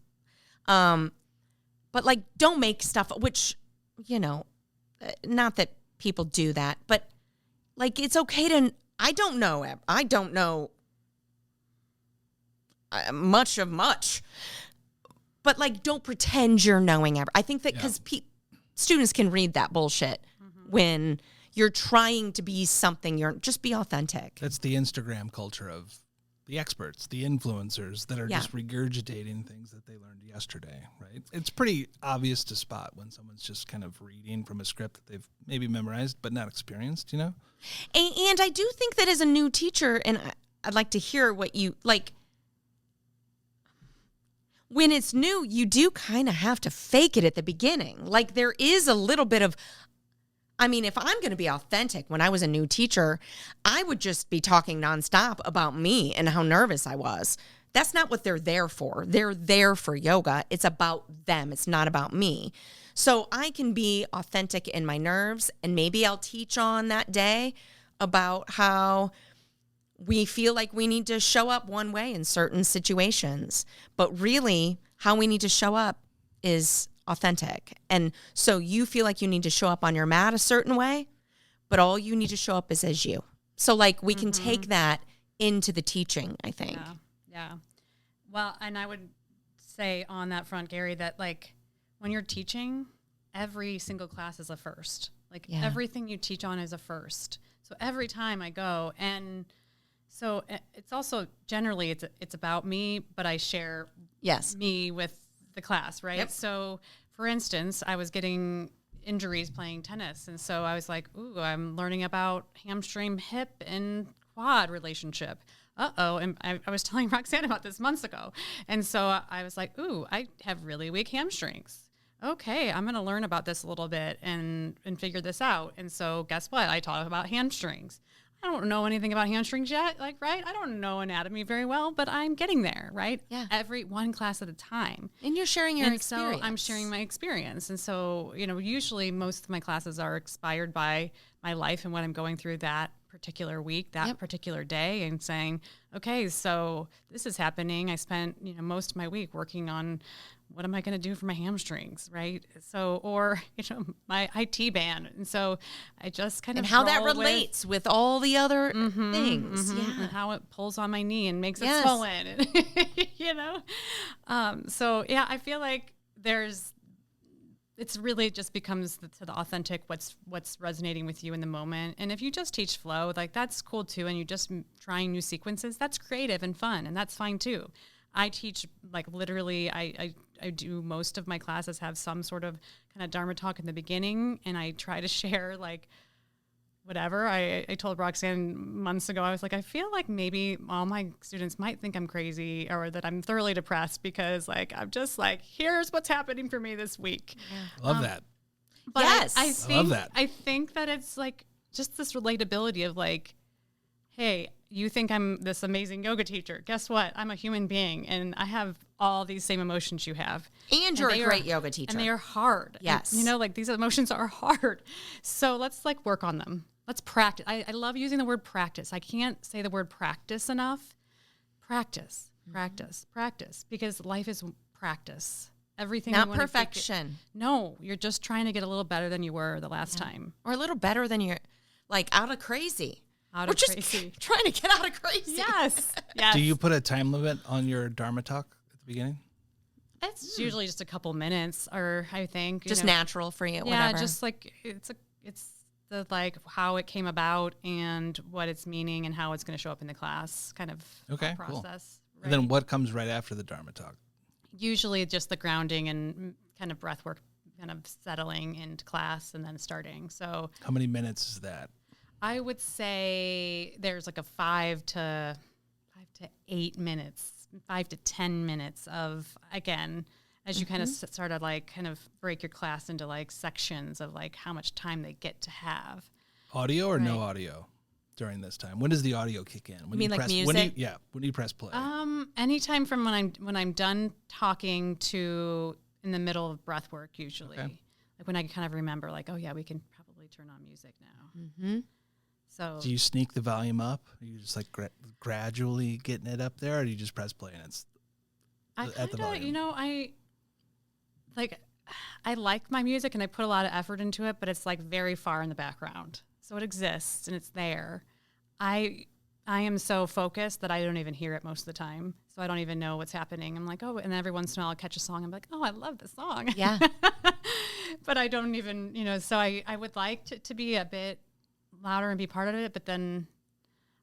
But don't make stuff, which, not that people do that, but it's okay to, I don't know much of much. But don't pretend you're knowing I think that because students can read that bullshit when you're trying to be something, just be authentic. That's the Instagram culture of the experts, the influencers that are just regurgitating things that they learned yesterday, right? It's pretty obvious to spot when someone's just kind of reading from a script that they've maybe memorized but not experienced, And I do think that as a new teacher, and I'd like to hear what you when it's new, you do kind of have to fake it at the beginning. There is a little bit of, if I'm going to be authentic, when I was a new teacher, I would just be talking nonstop about me and how nervous I was. That's not what they're there for. They're there for yoga. It's about them. It's not about me. So I can be authentic in my nerves, and maybe I'll teach on that day about how we feel like we need to show up one way in certain situations. But really, how we need to show up is authentic. And so you feel like you need to show up on your mat a certain way, but all you need to show up is as you. So like we can take that into the teaching, I think. Yeah. Well, and I would say on that front, Gary, that like when you're teaching, every single class is a first. Like everything you teach on is a first. So every time I go, and so it's also generally it's about me, but I share me with the class, right? Yep. So for instance, I was getting injuries playing tennis, and so I was like, ooh, I'm learning about hamstring, hip, and quad relationship. And I was telling Roxanne about this months ago, and so I was like, ooh, I have really weak hamstrings. Okay, I'm going to learn about this a little bit and figure this out. And so guess what? I talk about hamstrings. I don't know anything about hamstrings yet, right? I don't know anatomy very well, but I'm getting there, right? Yeah. Every one class at a time. And you're sharing your experience. So I'm sharing my experience. And so, usually most of my classes are inspired by my life and what I'm going through that particular week, that particular day, and saying, okay, so this is happening. I spent, most of my week working on what am I going to do for my hamstrings, right? So, or, my IT band. And so I just kind of how that relates with all the other things. Yeah. And how it pulls on my knee and makes it swollen. And, so, yeah, I feel like it's really just becomes to the authentic, what's resonating with you in the moment. And if you just teach flow, like that's cool too. And you just trying new sequences, that's creative and fun. And that's fine too. I teach like literally, I do most of my classes have some sort of kind of dharma talk in the beginning, and I try to share like whatever. I told Roxanne months ago, I was like, I feel like maybe all my students might think I'm crazy or that I'm thoroughly depressed because like I'm just like, here's what's happening for me this week. Yeah. Love that. But yes, I think, love that. I think that it's like just this relatability of like, hey, you think I'm this amazing yoga teacher. Guess what? I'm a human being, and I have all these same emotions you have. And you're a great yoga teacher. And they are hard. Yes. And, like these emotions are hard. So let's like work on them. Let's practice. I love using the word practice. I can't say the word practice enough. Practice, practice, because life is practice. Everything. Not perfection. No, you're just trying to get a little better than you were the last time. Or a little better than you're like out of crazy. We're just trying to get out of crazy. Yes. Do you put a time limit on your dharma talk at the beginning? It's usually just a couple minutes, or I think just natural for you. Yeah, whatever. just like it's the like how it came about and what it's meaning and how it's going to show up in the class kind of process. Cool. Right? And then what comes right after the dharma talk? Usually just the grounding and kind of breath work, kind of settling into class and then starting. So how many minutes is that? I would say there's like a 5 to 8 minutes, 5 to 10 minutes of, again, as you kind of start to like kind of break your class into like sections of like how much time they get to have. Audio or no audio during this time? When does the audio kick in? When you mean like press, music? When do you press play? Anytime from when I'm done talking to in the middle of breath work usually. Okay. Like when I kind of remember like, oh yeah, we can probably turn on music now. Mm-hmm. So do you sneak the volume up? Are you just like gradually getting it up there, or do you just press play and it's at the volume? I like my music and I put a lot of effort into it, but it's like very far in the background. So it exists and it's there. I am so focused that I don't even hear it most of the time. So I don't even know what's happening. I'm like, oh, and every once in a while I'll catch a song. I'm like, oh, I love this song. Yeah. But I don't even, so I would like to be a bit louder and be part of it, but then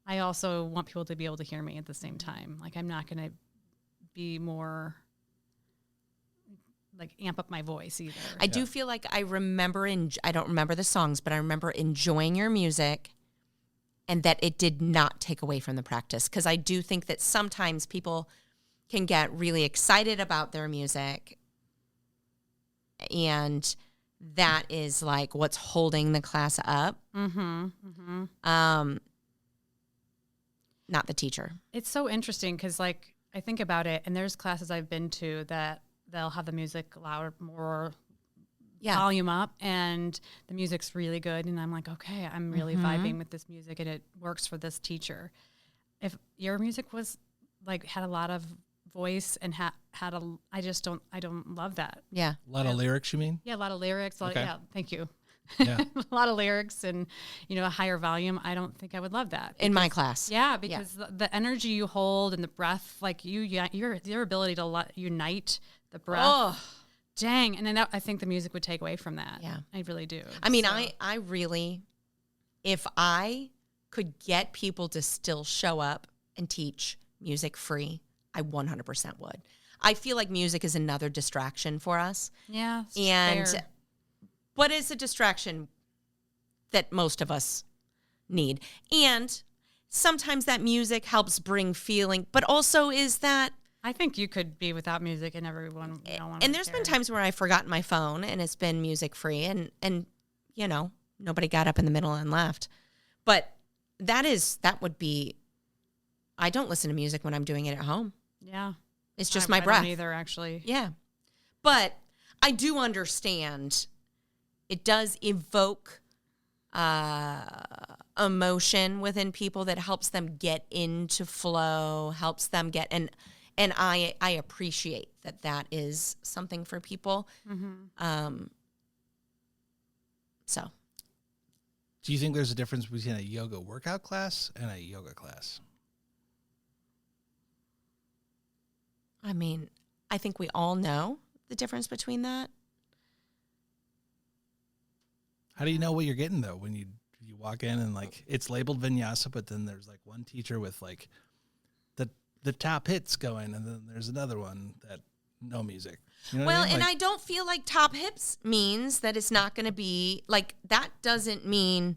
I also want people to be able to hear me at the same time. Like I'm not going to be more like amp up my voice either. I do feel like I don't remember the songs, but I remember enjoying your music and that it did not take away from the practice. Because I do think that sometimes people can get really excited about their music and that is like what's holding the class up. Mm-hmm. Mm-hmm. Not the teacher. It's so interesting because like I think about it and there's classes I've been to that they'll have the music louder, more volume up, and the music's really good. And I'm like, okay, I'm really vibing with this music, and it works for this teacher. If your music was like had a lot of voice and I don't love that. Yeah. A lot of lyrics, you mean? Yeah, a lot of lyrics. Okay. Yeah, thank you. Yeah. A lot of lyrics and, a higher volume. I don't think I would love that. In my class. Yeah, because the energy you hold and the breath, like your ability to unite the breath. Oh. Dang. And then I think the music would take away from that. Yeah. I really do. I mean, I really, if I could get people to still show up and teach music free, I 100% would. I feel like music is another distraction for us. Yeah. But it's a distraction that most of us need. And sometimes that music helps bring feeling, but also is that I think you could be without music and everyone. And there's been times where I've forgotten my phone and it's been music free and nobody got up in the middle and left. But that would be, I don't listen to music when I'm doing it at home. Yeah. It's just my breath. I don't either, actually. Yeah. But I do understand it does evoke emotion within people that helps them get into flow, helps them get, and I appreciate that is something for people. Mm-hmm. So. Do you think there's a difference between a yoga workout class and a yoga class? I mean, I think we all know the difference between that. How do you know what you're getting, though, when you walk in and, like, it's labeled vinyasa, but then there's, like, one teacher with, like, the top hits going, and then there's another one that no music. You know what I mean? I don't feel like top hits means that it's not going to be, like, that doesn't mean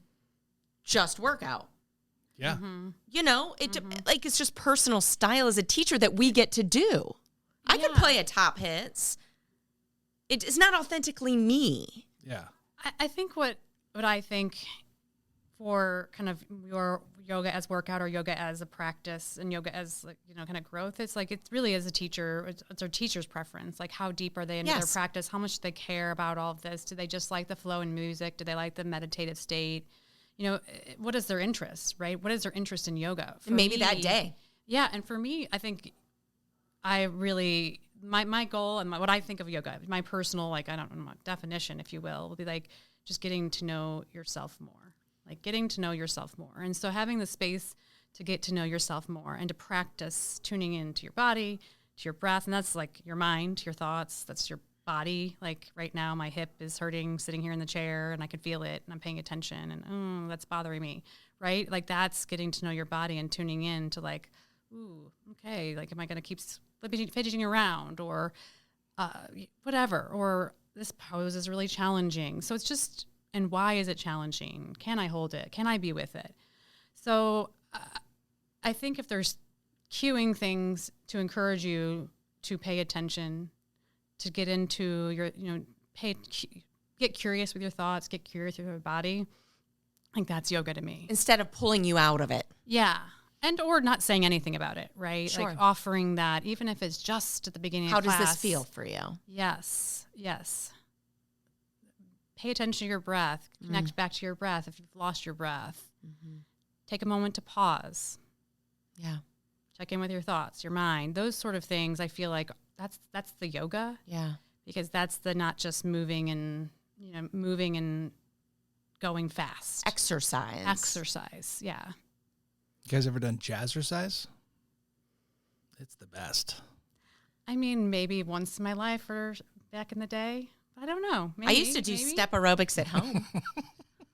just workout. Yeah. Mm-hmm. It's just personal style as a teacher that we get to do. I could play a top hits. It's not authentically me. Yeah. I think what I think for kind of your yoga as workout or yoga as a practice and yoga as, like, kind of growth, it's like, it really is a teacher. It's our teacher's preference. Like, how deep are they into their practice? How much do they care about all of this? Do they just like the flow in music? Do they like the meditative state? What is their interest, right? What is their interest in yoga? Maybe that day. Yeah. And for me, I think I really, my goal and what I think of yoga, my personal, like, I don't know, definition, if you will be like just getting to know yourself more, like getting to know yourself more. And so having the space to get to know yourself more and to practice tuning into your body, to your breath. And that's like your mind, your thoughts, that's your body. Like right now, my hip is hurting sitting here in the chair and I can feel it and I'm paying attention and that's bothering me, right? Like that's getting to know your body and tuning in to like, ooh, okay, like am I going to keep fidgeting around or whatever, or this pose is really challenging. So it's just, and why is it challenging? Can I hold it? Can I be with it? So I think if there's cueing things to encourage you to pay attention, to get into your, get curious with your thoughts, get curious with your body, I think that's yoga to me. Instead of pulling you out of it. Yeah. And or not saying anything about it, right? Sure. Like offering that, even if it's just at the beginning of class. How does this feel for you? Yes. Pay attention to your breath. Connect back to your breath if you've lost your breath. Mm-hmm. Take a moment to pause. Yeah. Check in with your thoughts, your mind. Those sort of things, I feel like that's the yoga. Yeah. Because that's the not just moving and going fast. Exercise. Yeah. You guys ever done jazzercise? It's the best. I mean, maybe once in my life or back in the day. I don't know. Maybe, I used to do step aerobics at home.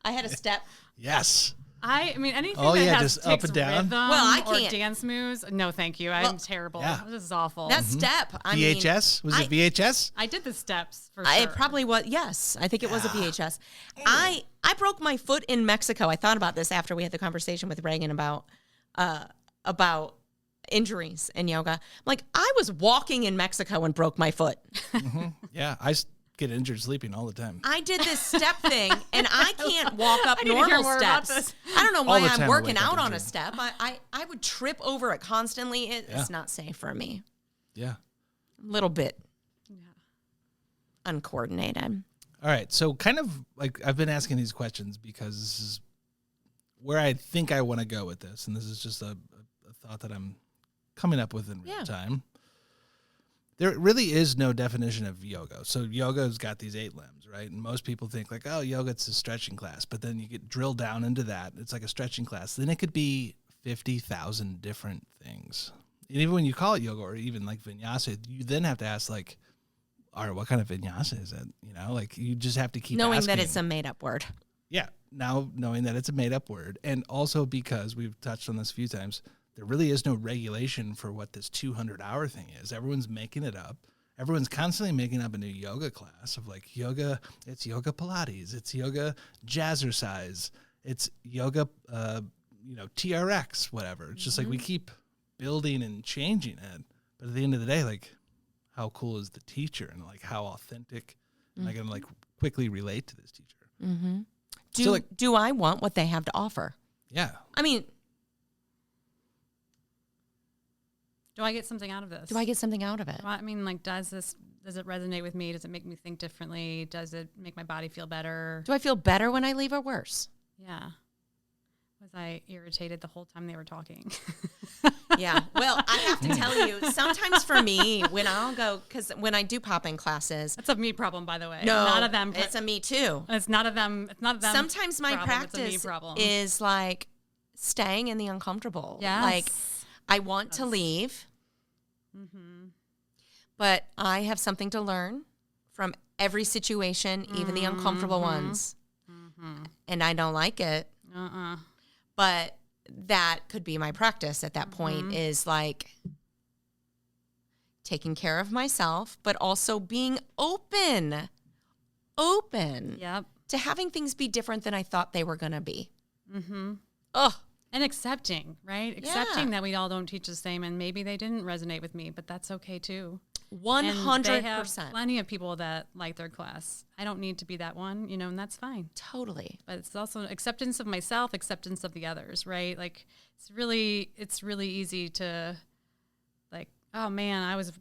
I had a step. Yes. I mean, anything that has just up and down. Rhythm well, I or can't. dance moves. No, thank you. I'm terrible. Yeah. This is awful. That step. I mean, VHS? Was it VHS? I did the steps for sure. It probably was. Yes, I think it was a VHS. I broke my foot in Mexico. I thought about this after we had the conversation with Reagan about injuries in yoga. I'm like, I was walking in Mexico and broke my foot. Mm-hmm. Yeah, I get injured sleeping all the time. I did this step thing, and I can't walk up normal steps. I don't know All why the time I'm I working wake up out on a injured. step. I would trip over it constantly. It's not safe for me. Yeah. A little bit uncoordinated. All right. So kind of like I've been asking these questions because this is where I think I want to go with this. And this is just a thought that I'm coming up with in real time. there really is no definition of yoga. So yoga's got these 8 limbs, right? And most people think like, oh, yoga, it's a stretching class. But then you get drilled down into that. It's like a stretching class. Then it could be 50,000 different things. And even when you call it yoga or even like vinyasa, you then have to ask like, all right, what kind of vinyasa is it? You know, like you just have to keep knowing asking. that it's a made up word. Yeah. Now knowing that it's a made up word. And also because we've touched on this a few times, there really is no regulation for what this 200-hour thing is. Everyone's making it up. Everyone's constantly making up a new yoga class of like yoga. It's yoga Pilates. It's yoga jazzercise. It's yoga, TRX, whatever. It's just like we keep building and changing it. But at the end of the day, like, how cool is the teacher and like how authentic am I going to like quickly relate to this teacher? Mm-hmm. Do I want what they have to offer? Yeah. I mean, Do I get something out of this? do I get something out of it? I mean, like, does it resonate with me? Does it make me think differently? Does it make my body feel better? Do I feel better when I leave or worse? Yeah. Was I irritated the whole time they were talking? Yeah. Well, I have to tell you, sometimes for me, when I'll go, because when I do pop-in classes. That's a me problem, by the way. No, not of them. it's a me too. It's not of them. It's not of them. Sometimes my problem, it's a me practice problem. is like staying in the uncomfortable. Yes. Like I want to leave, but I have something to learn from every situation, even the uncomfortable ones. And I don't like it. But that could be my practice at that point is like taking care of myself, but also being open Yep. to having things be different than I thought they were going to be. And accepting, right? Accepting Yeah. that we all don't teach the same, and maybe they didn't resonate with me, but that's okay too. 100%. And they have plenty of people that like their class. I don't need to be that one, and that's fine. Totally. But it's also acceptance of myself, acceptance of the others, right? Like it's really easy to like, oh man, I was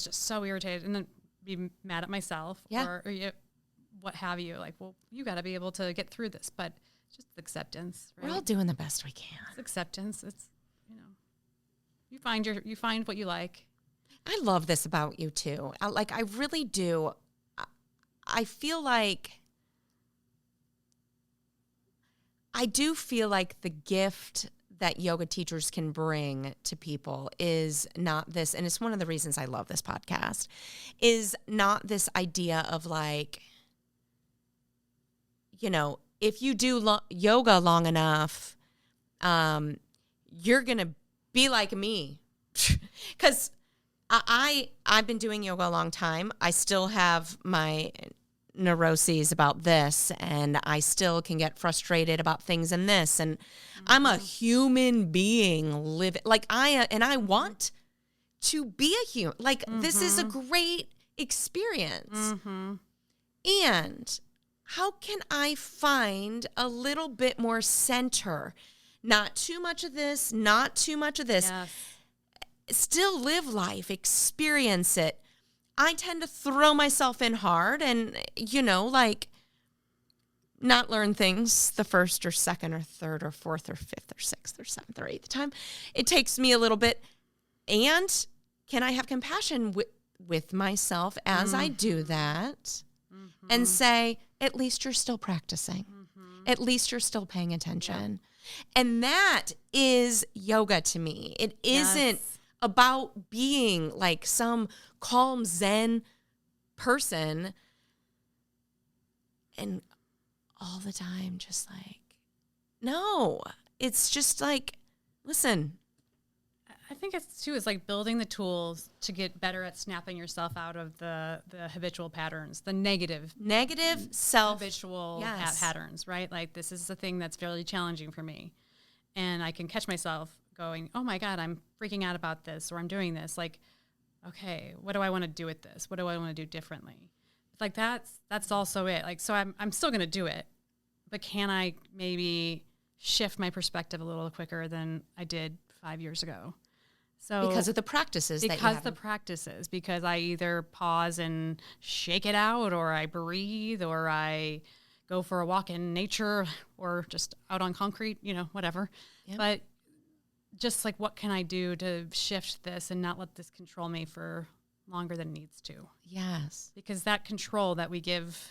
just so irritated, and then be mad at myself or what have you. Like, well, you got to be able to get through this, but just acceptance. Right? We're all doing the best we can. It's acceptance. It's you find what you like. I love this about you too. I really do. I feel like I do feel like the gift that yoga teachers can bring to people is not this, and it's one of the reasons I love this podcast, is not this idea of like, if you do yoga long enough, you're going to be like me. Because I've been doing yoga a long time. I still have my neuroses about this, and I still can get frustrated about things in this. And I'm a human being living like I want to be a human. Like this is a great experience. And how can I find a little bit more center? Not too much of this, not too much of this. Yes. Still live life, experience it. I tend to throw myself in hard and, not learn things the first or second or third or fourth or fifth or sixth or seventh or eighth time. It takes me a little bit. And can I have compassion with myself as I do that and say, at least you're still practicing. At least you're still paying attention. Yeah. And that is yoga to me. It isn't about being like some calm Zen person and all the time just like, no, it's just like, listen. I think it's like building the tools to get better at snapping yourself out of the habitual patterns, the negative self habitual patterns, right? Like this is the thing that's very challenging for me. And I can catch myself going, oh my God, I'm freaking out about this, or I'm doing this. Like, okay, what do I want to do with this? What do I want to do differently? Like that's also it. Like, so I'm still going to do it, but can I maybe shift my perspective a little quicker than I did 5 years ago? So because of the practices because I either pause and shake it out, or I breathe, or I go for a walk in nature, or just out on concrete, whatever. Yep. But just like, what can I do to shift this and not let this control me for longer than it needs to. Yes. Because that control that we give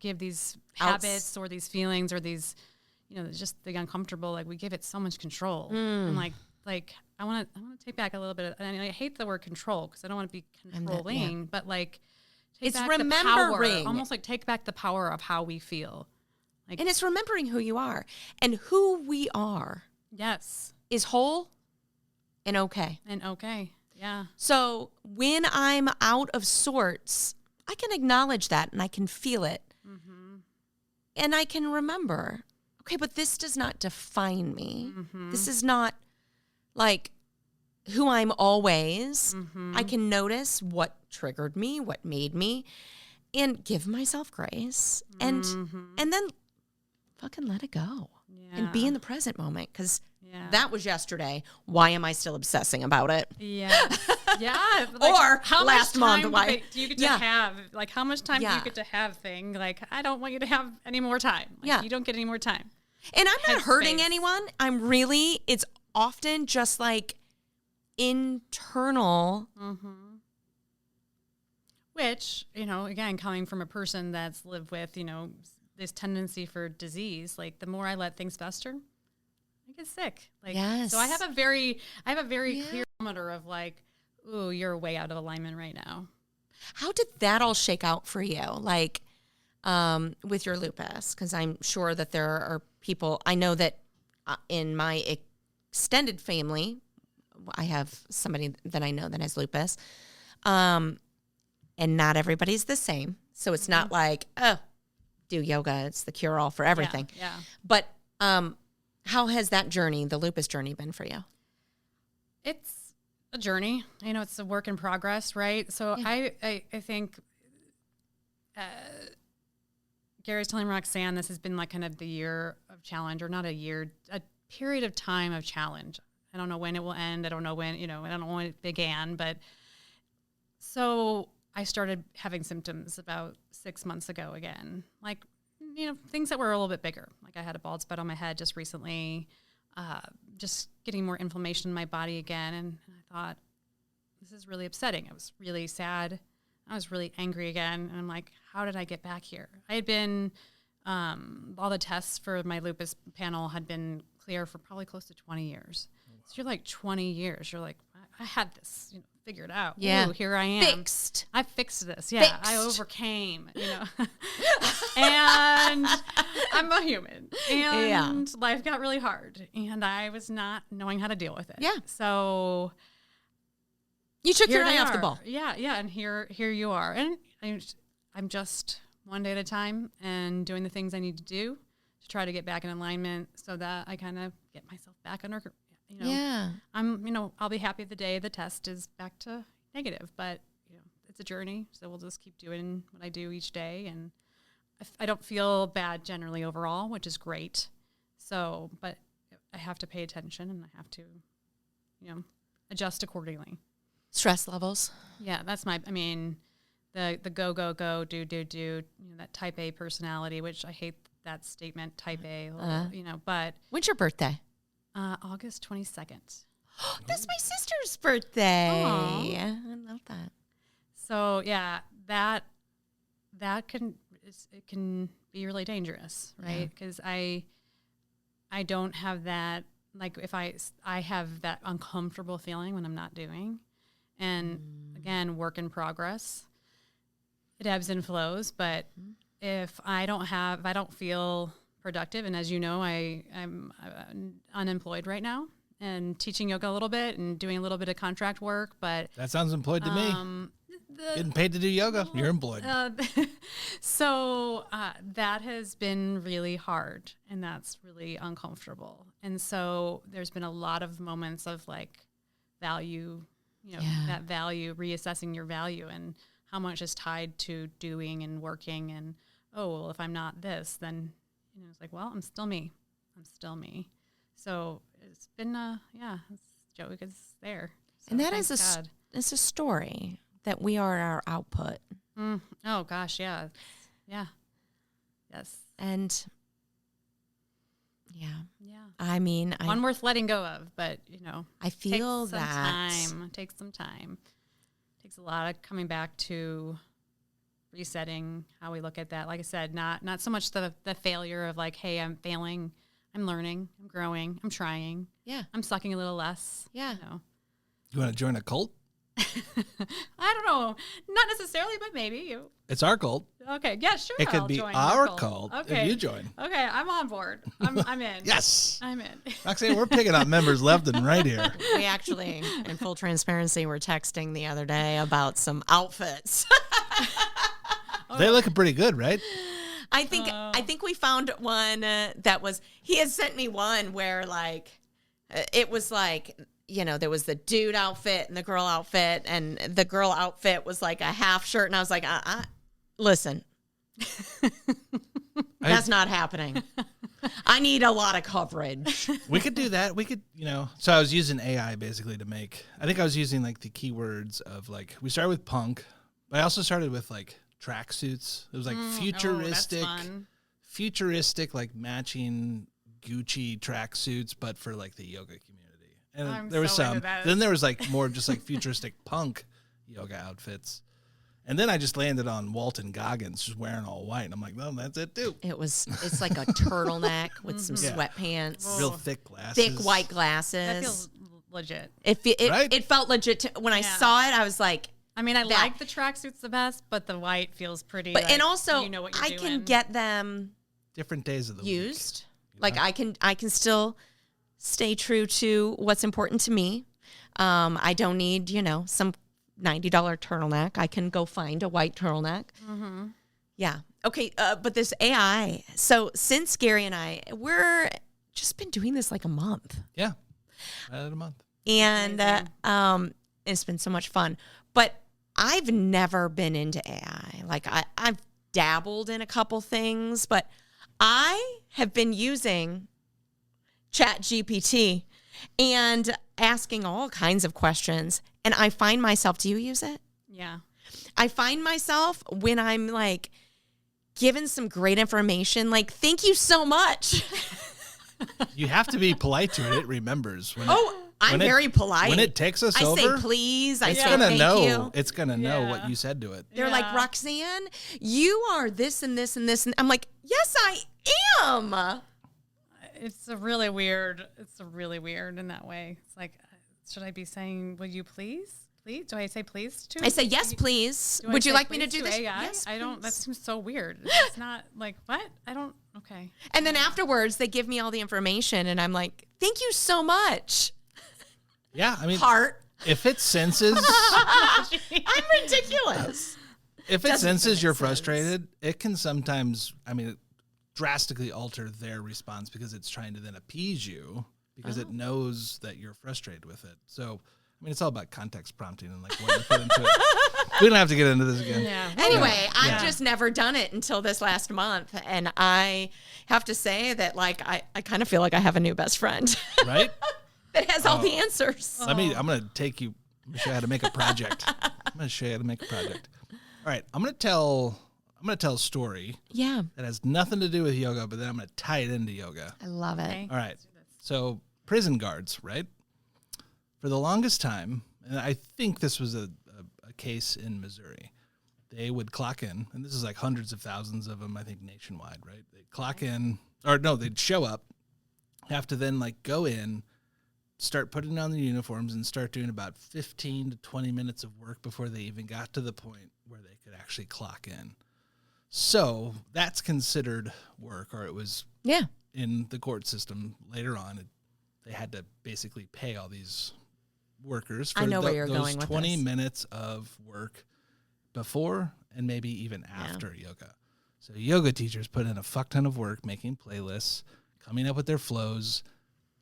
these habits or these feelings or these, just the uncomfortable, like we give it so much control. And like I want to take back a little bit. And I hate the word control because I don't want to be controlling, but like take it's back remembering. the power, almost like take back the power of how we feel. Like, and it's remembering who you are, and who we are. Yes. Is whole and okay. And okay. Yeah. So when I'm out of sorts, I can acknowledge that and I can feel it. Mm-hmm. And I can remember, okay, but this does not define me. Mm-hmm. This is not like who I'm always. Mm-hmm. I can notice what triggered me, what made me, and give myself grace. And then fucking let it go. Yeah. And be in the present moment, because that was yesterday. Why am I still obsessing about it? Yeah. Yeah. Like, or how last much month. Why do you get to have? Like, how much time do you get to have thing? Like, I don't want you to have any more time. Like, you don't get any more time. And I'm not hurting anyone. It's often just like internal. Mm-hmm. Which, again, coming from a person that's lived with, this tendency for disease, like the more I let things fester, I get sick. Like, yes. So I have a very clear barometer of like, ooh, you're way out of alignment right now. How did that all shake out for you? Like, with your lupus? Because I'm sure that there are people, I know that in my extended family, I have somebody that I know that has lupus, and not everybody's the same. So it's not like, oh, do yoga, it's the cure-all for everything. Yeah. But how has that journey, the lupus journey, been for you? It's a journey. It's a work in progress, right? So I think Gary's telling Roxanne this has been like kind of the year of challenge, or not a year, a period of time of challenge. I don't know when it will end. I don't know when, I don't know when it began, but so I started having symptoms about 6 months ago again. Like, things that were a little bit bigger. Like I had a bald spot on my head just recently, just getting more inflammation in my body again. And I thought, this is really upsetting. I was really sad. I was really angry again. And I'm like, how did I get back here? I had been, all the tests for my lupus panel had been clear for probably close to 20 years. So you're like 20 years. You're like, I had this, figured out. Yeah. Ooh, here I am. Fixed. I fixed this. Yeah. I overcame, and I'm a human, and life got really hard, and I was not knowing how to deal with it. Yeah. So you took your eye off the ball. Yeah. Yeah. And here you are. And I'm just one day at a time and doing the things I need to do to try to get back in alignment so that I kind of get myself back under, I'll be happy the day the test is back to negative, but it's a journey. So we'll just keep doing what I do each day. And I don't feel bad generally overall, which is great. So, but I have to pay attention and I have to, adjust accordingly. Stress levels. Yeah. That's the go, go, go, do, that type A personality, which I hate that statement, type A, but. When's your birthday? August 22nd. That's my sister's birthday. Aww. I love that. So yeah, that can be really dangerous, right? Because I don't have that. Like if I have that uncomfortable feeling when I'm not doing, and again, work in progress. It ebbs and flows, but if I don't feel productive, and as you know, I'm unemployed right now and teaching yoga a little bit and doing a little bit of contract work, but that sounds employed to me. Getting paid to do yoga, you're employed. So that has been really hard, and that's really uncomfortable. And so there's been a lot of moments of like value, that value, reassessing your value and how much is tied to doing and working. And, if I'm not this, then it's like, well, I'm still me. So it's been, Joey is there. So and that is it's a story that we are our output. Oh gosh, yeah. Yeah. Yes. And yeah. one worth letting go of, but I feel takes some time. takes a lot of coming back to resetting how we look at that. Like I said, not so much the failure of like, hey, I'm failing, I'm learning, I'm growing, I'm trying. Yeah. I'm sucking a little less. Yeah. You know. You want to join a cult? I don't know. Not necessarily, but maybe you. It's our cult. Okay. Yeah, sure. It could I'll be join our your cult okay. if you join. Okay. I'm on board. I'm in. Yes. I'm in. Roxanne, we're picking up members left and right here. We actually, in full transparency, were texting the other day about some outfits. They're looking pretty good, right? I think we found one that was, he had sent me one where like, it was like, you know, there was the dude outfit and the girl outfit, and the girl outfit was like a half shirt. And I was like, listen, that's not happening. I need a lot of coverage. We could do that. We could, you know. So I was using AI basically to make, I think I was using like the keywords of like, we started with punk, but I also started with like tracksuits. It was like futuristic, like matching Gucci tracksuits, but for like the yoga community. And there was some. Then there was like more just like futuristic punk yoga outfits. And then I just landed on Walton Goggins just wearing all white. And I'm like, well, that's it too. It's like a turtleneck with some sweatpants. Real thick glasses. Thick white glasses. That feels legit. It felt legit. When I saw it, I was like, I mean, I like the tracksuits the best, but the white feels pretty. But like, and also, you know what you're I doing. can get them different days of the used. week. Like I can still stay true to what's important to me. I don't need, you know, some $90 turtleneck. I can go find a white turtleneck. Mm-hmm. Yeah. Okay. But this AI. So since Gary and I, we're just been doing this like a month. Yeah. About a month. And it's been so much fun. But I've never been into AI. Like I've dabbled in a couple things, but I have been using ChatGPT and asking all kinds of questions. And I find myself, do you use it? Yeah. I find myself when I'm like given some great information, like, thank you so much. You have to be polite to it. It remembers. I'm very polite. When it takes us over, I say please. I say gonna thank know. you. It's going to know what you said to it. They're like, Roxanne, you are this and this and this. And I'm like, yes, I am. It's really weird in that way. It's like, should I be saying, will you please? Please? Do I say please to? I say, yes, please. Would you like me to do this? AI? Yes, I don't, that please. seems so weird. It's not like, what? I don't, okay. And then afterwards, they give me all the information. And I'm like, thank you so much. Yeah. I mean, Heart. if it senses, I'm ridiculous. if it senses you're frustrated, it can sometimes, I mean, drastically alter their response because it's trying to then appease you because it knows that you're frustrated with it. So, I mean, it's all about context prompting and like what you put into it. We don't have to get into this again. Yeah. Anyway, I've just never done it until this last month. And I have to say that, like, I kind of feel like I have a new best friend. Right? That has all the answers. I'm going to take you, I'm going to show you how to make a project. All right. I'm going to tell a story. Yeah. That has nothing to do with yoga, but then I'm going to tie it into yoga. I love it. Okay. All right. So prison guards, right? For the longest time, and I think this was a case in Missouri, they would clock in, and this is like hundreds of thousands of them, I think nationwide, right? They'd clock in, or no, they'd show up, have to then like go in, start putting on the uniforms and start doing about 15 to 20 minutes of work before they even got to the point where they could actually clock in. So that's considered work, or it was in the court system later on. They had to basically pay all these workers for those 20 minutes of work before and maybe even after yoga. So yoga teachers put in a fuck ton of work making playlists, coming up with their flows,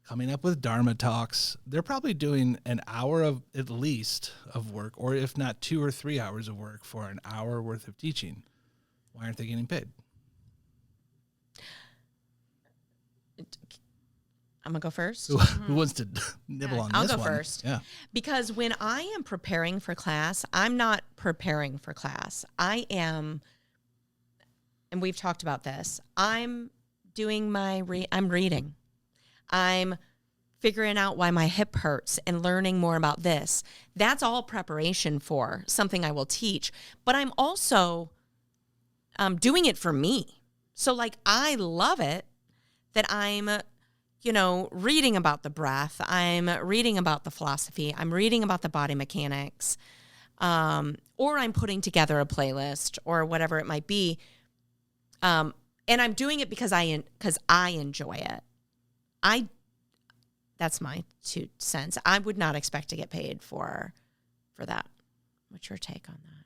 coming up with dharma talks. They're probably doing an hour of at least of work, or if not 2 or 3 hours of work for an hour worth of teaching. Why aren't they getting paid? I'm going to go first. Who wants to nibble on this one? I'll go first. Yeah. Because when I am preparing for class, I'm not preparing for class. I am, and we've talked about this, I'm doing I'm reading. I'm figuring out why my hip hurts and learning more about this. That's all preparation for something I will teach. But I'm also doing it for me. So like, I love it that I'm, reading about the breath. I'm reading about the philosophy. I'm reading about the body mechanics. Or I'm putting together a playlist or whatever it might be. And I'm doing it because I enjoy it. That's my 2 cents. I would not expect to get paid for that. What's your take on that?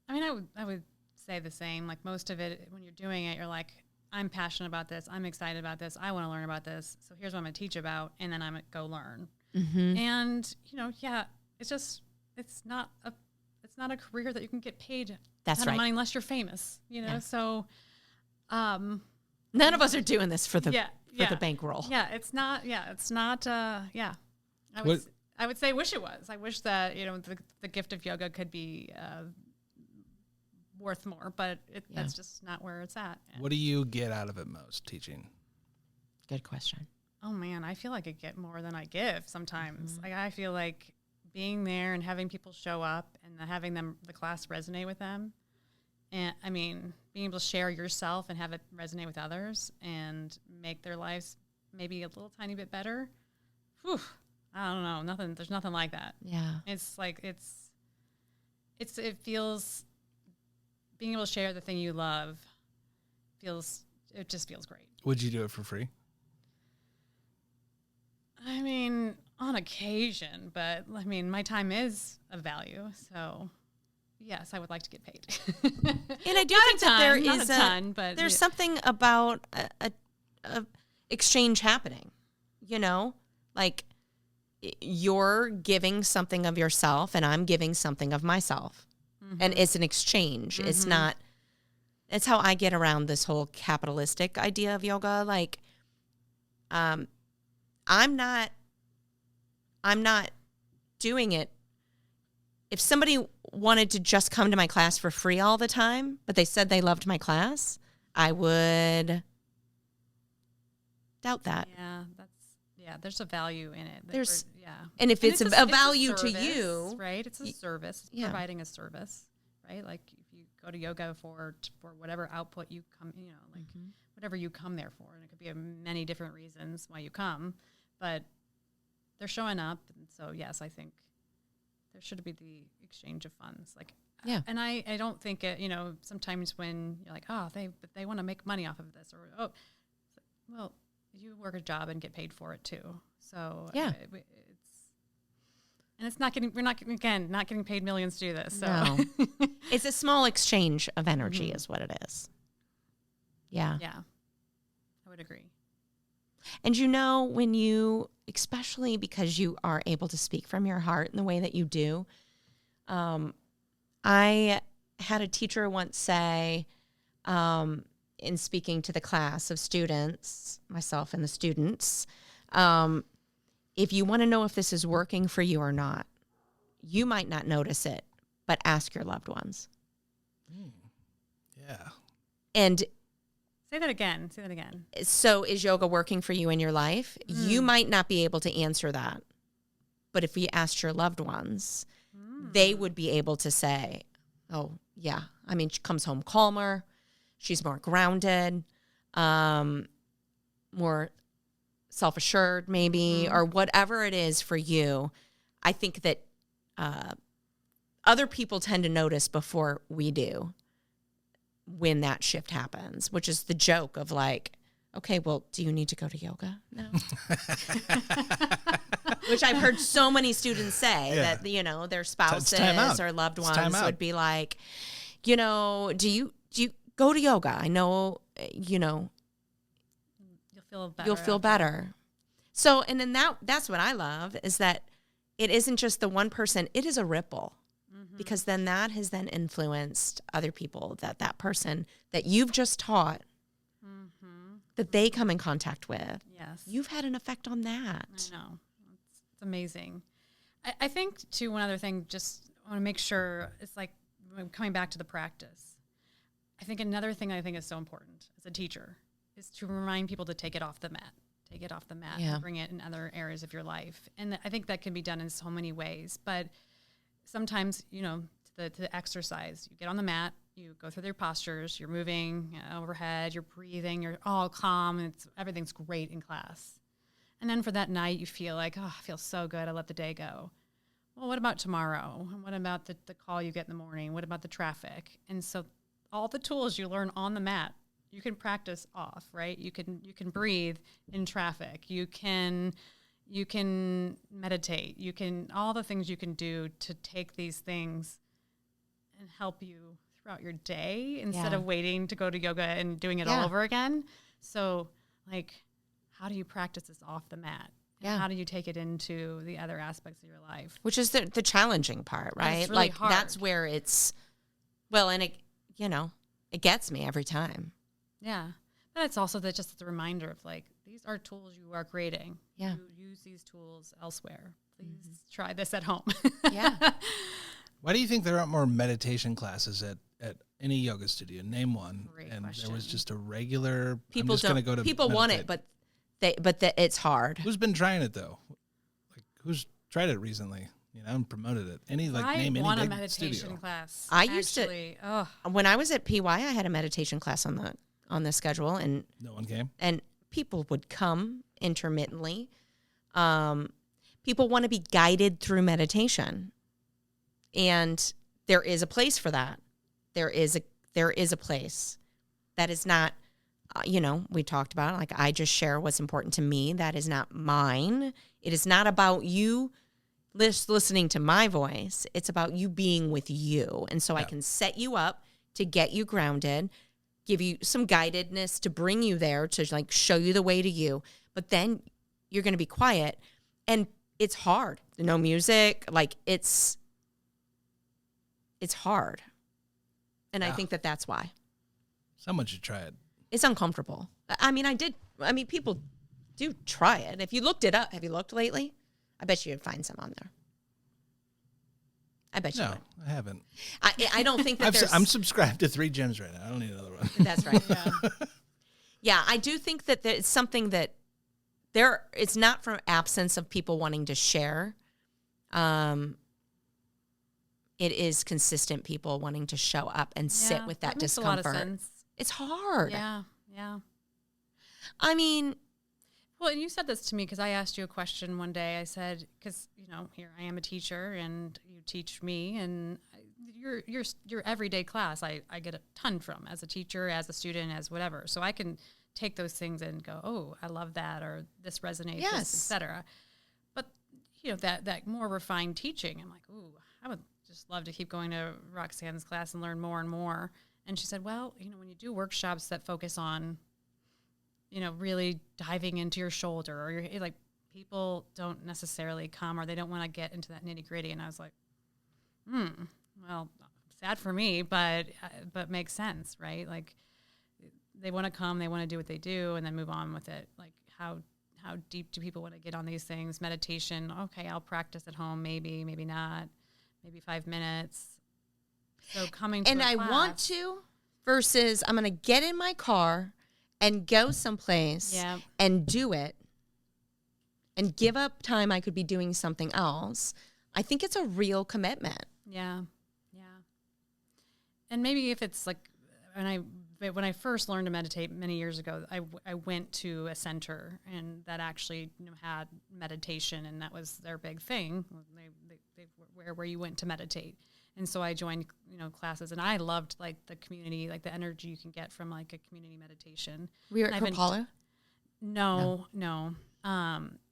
I mean, I would say the same. Like most of it, when you're doing it, you're like, I'm passionate about this. I'm excited about this. I want to learn about this. So here's what I'm going to teach about, and then I'm going to go learn. Mm-hmm. And it's not a career that you can get paid a ton of money unless you're famous. Yeah. So none of us are doing this for the bankroll. Yeah, it's not. I would say wish it was. I wish that the gift of yoga could be worth more, but that's just not where it's at. What do you get out of it most, teaching? Good question. Oh man, I feel like I get more than I give sometimes. Mm-hmm. Like I feel like being there and having people show up and having the class resonate with them. And I mean, being able to share yourself and have it resonate with others and make their lives maybe a little tiny bit better. Whew, I don't know. There's nothing like that. Yeah. It's like, it feels, being able to share the thing you love it just feels great. Would you do it for free? I mean, on occasion, but I mean, my time is of value, so yes, I would like to get paid. And I do think that there is a ton, but there's something about a exchange happening, like you're giving something of yourself and I'm giving something of myself. Mm-hmm. And it's an exchange. Mm-hmm. It's how I get around this whole capitalistic idea of yoga. Like, I'm not doing it. If somebody wanted to just come to my class for free all the time, but they said they loved my class, I would doubt that. Yeah, there's a value in it. And if it's a value to you, right? It's a service. It's providing a service, right? Like if you go to yoga for whatever output you come, whatever you come there for, and it could be many different reasons why you come, but they're showing up, and so yes, I think there should be the exchange of funds. Like, and I don't think it. Sometimes when you're like, they want to make money off of this, or well, you work a job and get paid for it too. So we're not getting paid millions to do this. So no. It's a small exchange of energy, is what it is. Yeah. Yeah, I would agree. And when you, especially because you are able to speak from your heart in the way that you do, I had a teacher once say, in speaking to the class of students, myself and the students, if you want to know if this is working for you or not, you might not notice it, but ask your loved ones. Yeah. And Say that again. So is yoga working for you in your life? You might not be able to answer that. But if you asked your loved ones, they would be able to say, oh, yeah. I mean, she comes home calmer. She's more grounded, more self-assured maybe, or whatever it is for you. I think that other people tend to notice before we do when that shift happens, which is the joke of like, okay, well, do you need to go to yoga? No. Which I've heard so many students say that, their spouses or loved ones would be like, do you go to yoga? I know, you'll feel better. So, and then that's what I love is that it isn't just the one person, it is a ripple. Because then that has then influenced other people that person that you've just taught, that they come in contact with. Yes. You've had an effect on that. I know. It's amazing. I think, too, one other thing, just I want to make sure, it's like coming back to the practice. I think another thing I think is so important as a teacher is to remind people to take it off the mat, take it off the mat Yeah. and bring it in other areas of your life. And I think that can be done in so many ways. But sometimes, to the exercise, you get on the mat, you go through your postures, you're moving overhead, you're breathing, you're all calm, everything's great in class. And then for that night, you feel like, I feel so good, I let the day go. Well, what about tomorrow? What about the call you get in the morning? What about the traffic? And so all the tools you learn on the mat, you can practice off, right? You can breathe in traffic. You can meditate. All the things you can do to take these things and help you throughout your day instead of waiting to go to yoga and doing it all over again. So, how do you practice this off the mat? Yeah. How do you take it into the other aspects of your life? Which is the challenging part, right? It's really hard. That's where it's, and it, it gets me every time. Yeah. But it's also just the reminder of these are tools you are creating. Yeah. You use these tools elsewhere. Please try this at home. Yeah. Why do you think there aren't more meditation classes at any yoga studio? Name one. Great and question. there was just a regular. People I'm just gonna go to people want it, meditate. but it's hard. Who's been trying it though? Who's tried it recently? And promoted it. Name I any want a big meditation studio. class. I used to- Actually, When I was at PY, I had a meditation class on the schedule, and No one came. people would come intermittently. People want to be guided through meditation, and there is a place for that. There is a place that is not, we talked about it, I just share what's important to me. That is not mine. It is not about you listening to my voice. It's about you being with you. And so I can set you up to get you grounded, give you some guidedness to bring you there, to show you the way to you. But then you're going to be quiet, and it's hard. No music, it's hard. And I think that's why. Someone should try it. It's uncomfortable. People do try it. If you looked it up, have you looked lately? I bet you'd find some on there. I bet you No, would. I haven't. I don't think that I'm subscribed to 3 gyms right now. I don't need another one. That's right. Yeah, I do think that it's something that it's not from absence of people wanting to share. It is consistent people wanting to show up and sit with that makes discomfort. a lot of sense. It's hard. Yeah. Well, and you said this to me because I asked you a question one day. I said, because, here I am a teacher and you teach me, and your everyday class I get a ton from as a teacher, as a student, as whatever. So I can take those things and go, oh, I love that, or this resonates, Yes. this, et cetera. But, that more refined teaching, I'm like, ooh, I would just love to keep going to Roxanne's class and learn more and more. And she said, well, when you do workshops that focus on, really diving into your shoulder, or your people don't necessarily come, or they don't want to get into that nitty gritty. And I was like, well, sad for me, but makes sense, right? They want to come, they want to do what they do, and then move on with it. How deep do people want to get on these things? Meditation, okay, I'll practice at home, maybe not, maybe 5 minutes. So coming to And I want to, versus I'm going to get in my car and go someplace and do it and give up time I could be doing something else. I think it's a real commitment. Yeah. And maybe if it's when I first learned to meditate many years ago, I went to a center, and that actually had meditation, and that was their big thing. Where you went to meditate. And so I joined, classes, and I loved the community, the energy you can get from a community meditation. Were you at Coppola? No.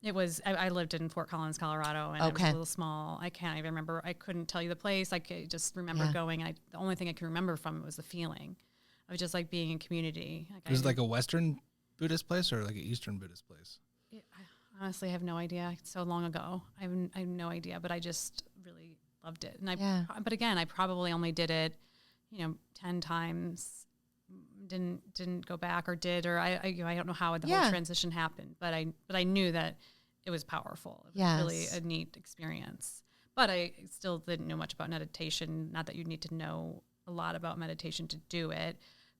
It was, I lived in Fort Collins, Colorado, and it was a little small. I can't even remember. I couldn't tell you the place. I could just remember going. The only thing I can remember from it was the feeling of just being in community. Was it a Western Buddhist place or an Eastern Buddhist place? I honestly have no idea. It's so long ago. I have no idea, but I just really loved it. And but again, I probably only did it, 10 times. Didn't go back, or I don't know how the whole transition happened, but I knew that it was powerful. It was really a neat experience. But I still didn't know much about meditation. Not that you need to know a lot about meditation to do it,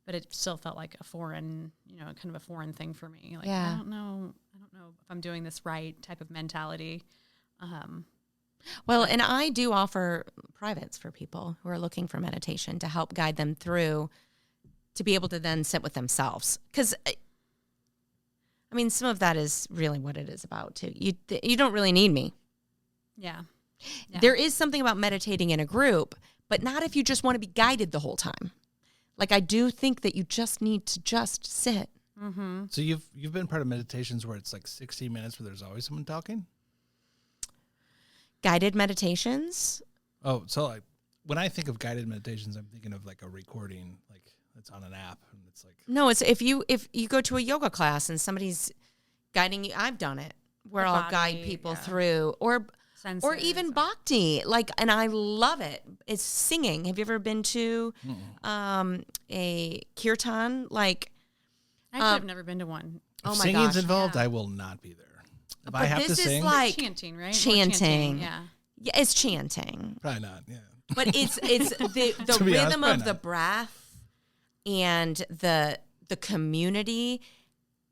but it still felt like a foreign, kind of a foreign thing for me. Like, Yeah. I don't know if I'm doing this right type of mentality. Well, and I do offer privates for people who are looking for meditation to help guide them through to be able to then sit with themselves. Because, I mean, some of that is really what it is about, too. You don't really need me. Yeah. There is something about meditating in a group, but not if you just want to be guided the whole time. Like, I do think that you just need to just sit. Mm-hmm. So you've been part of meditations where it's like 60 minutes where there's always someone talking? Guided meditations? Oh, so like when I think of guided meditations, I'm thinking of like a recording, like it's on an app, and it's like No, it's if you go to a yoga class and somebody's guiding you. I've done it where The I'll body, guide people yeah. through, or Senses. even bhakti. Like, and I love it. It's singing. Have you ever been to a kirtan? Like, Actually, I've never been to one. oh if my singing's gosh, involved, yeah. I will not be there. If But I have this to is sing, like Chanting, right? More chanting. Yeah. Yeah, it's chanting. probably not. Yeah. But it's the To be honest, rhythm why of the not? breath and the community,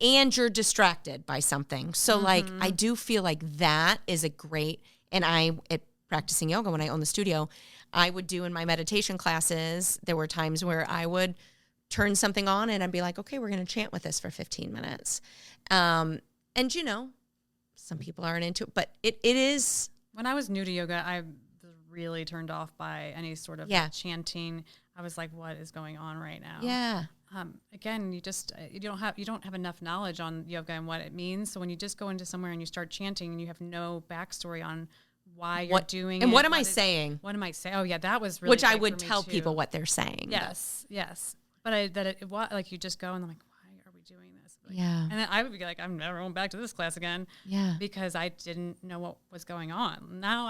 and you're distracted by something. So like I do feel like that is a great, and at practicing yoga when I owned the studio, I would do in my meditation classes, there were times where I would turn something on and I'd be like, okay, we're going to chant with this for 15 minutes. And some people aren't into it, but it is. When I was new to yoga, I was really turned off by any sort of Yeah. chanting. I was like, what is going on right now? Yeah. Again, you don't have enough knowledge on yoga and what it means. So when you just go into somewhere and you start chanting and you have no backstory on why you're doing it. And what am I saying? What am I saying? Oh yeah, that was really Which I big would for me, tell too. people what they're saying. Yes, yes. But it was like you just go and I'm like, why are we doing this? Like, Yeah. And then I would be like, I'm never going back to this class again. Yeah. Because I didn't know what was going on. Now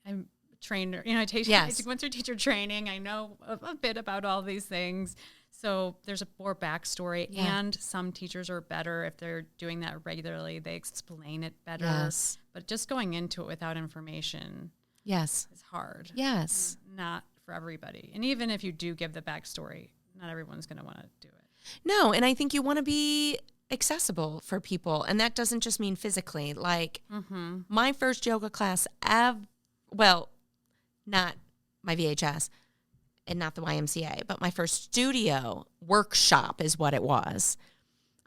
I'm trained, I Yes. went through teacher training. I know a bit about all these things. So there's a more backstory, Yeah. and some teachers are better if they're doing that regularly. They explain it better. Yes. But just going into it without information Yes. is hard. Yes. Not for everybody. And even if you do give the backstory, not everyone's going to want to do it. No, and I think you want to be accessible for people, and that doesn't just mean physically. Like my first yoga class well, not my VHS and not the YMCA, but my first studio workshop is what it was.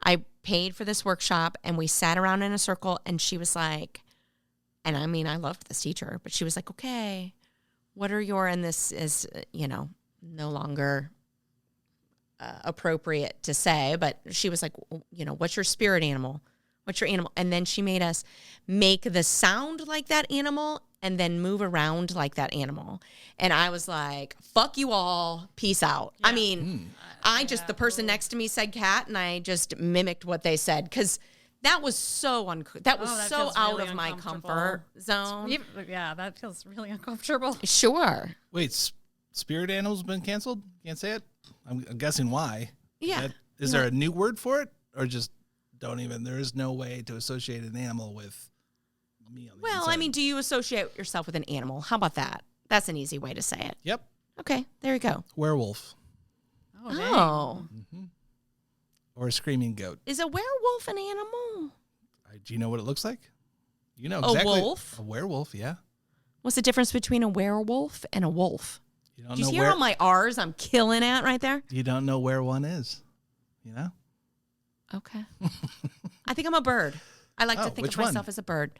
I paid for this workshop and we sat around in a circle, and she was like, and I mean, I loved this teacher, but she was like, okay, what are your, and this is, no longer appropriate to say, but she was like, what's your spirit animal? What's your animal? And then she made us make the sound like that animal and then move around like that animal. And I was like, fuck you all, peace out. I mean, the person next to me said cat, and I just mimicked what they said, because that was so that so feels out really of my uncomfortable. comfort zone. Yeah, that feels really uncomfortable. Sure. Wait, spirit animals been canceled? Can't say it? I'm guessing why. Yeah. Is there a new word for it? Or just there is no way to associate an animal with me on the Well, inside? I mean, do you associate yourself with an animal? How about that? That's an easy way to say it. Yep. Okay, there you go. Werewolf. Oh, dang. Oh. Or a screaming goat. Is a werewolf an animal? Do you know what it looks like? You know A exactly. wolf? A werewolf, yeah. What's the difference between a werewolf and a wolf? You don't Did you know hear where all my R's I'm killing at right there? you don't know where one is. You know? Okay. I think I'm a bird. I like to Oh, think which of myself one? as a bird.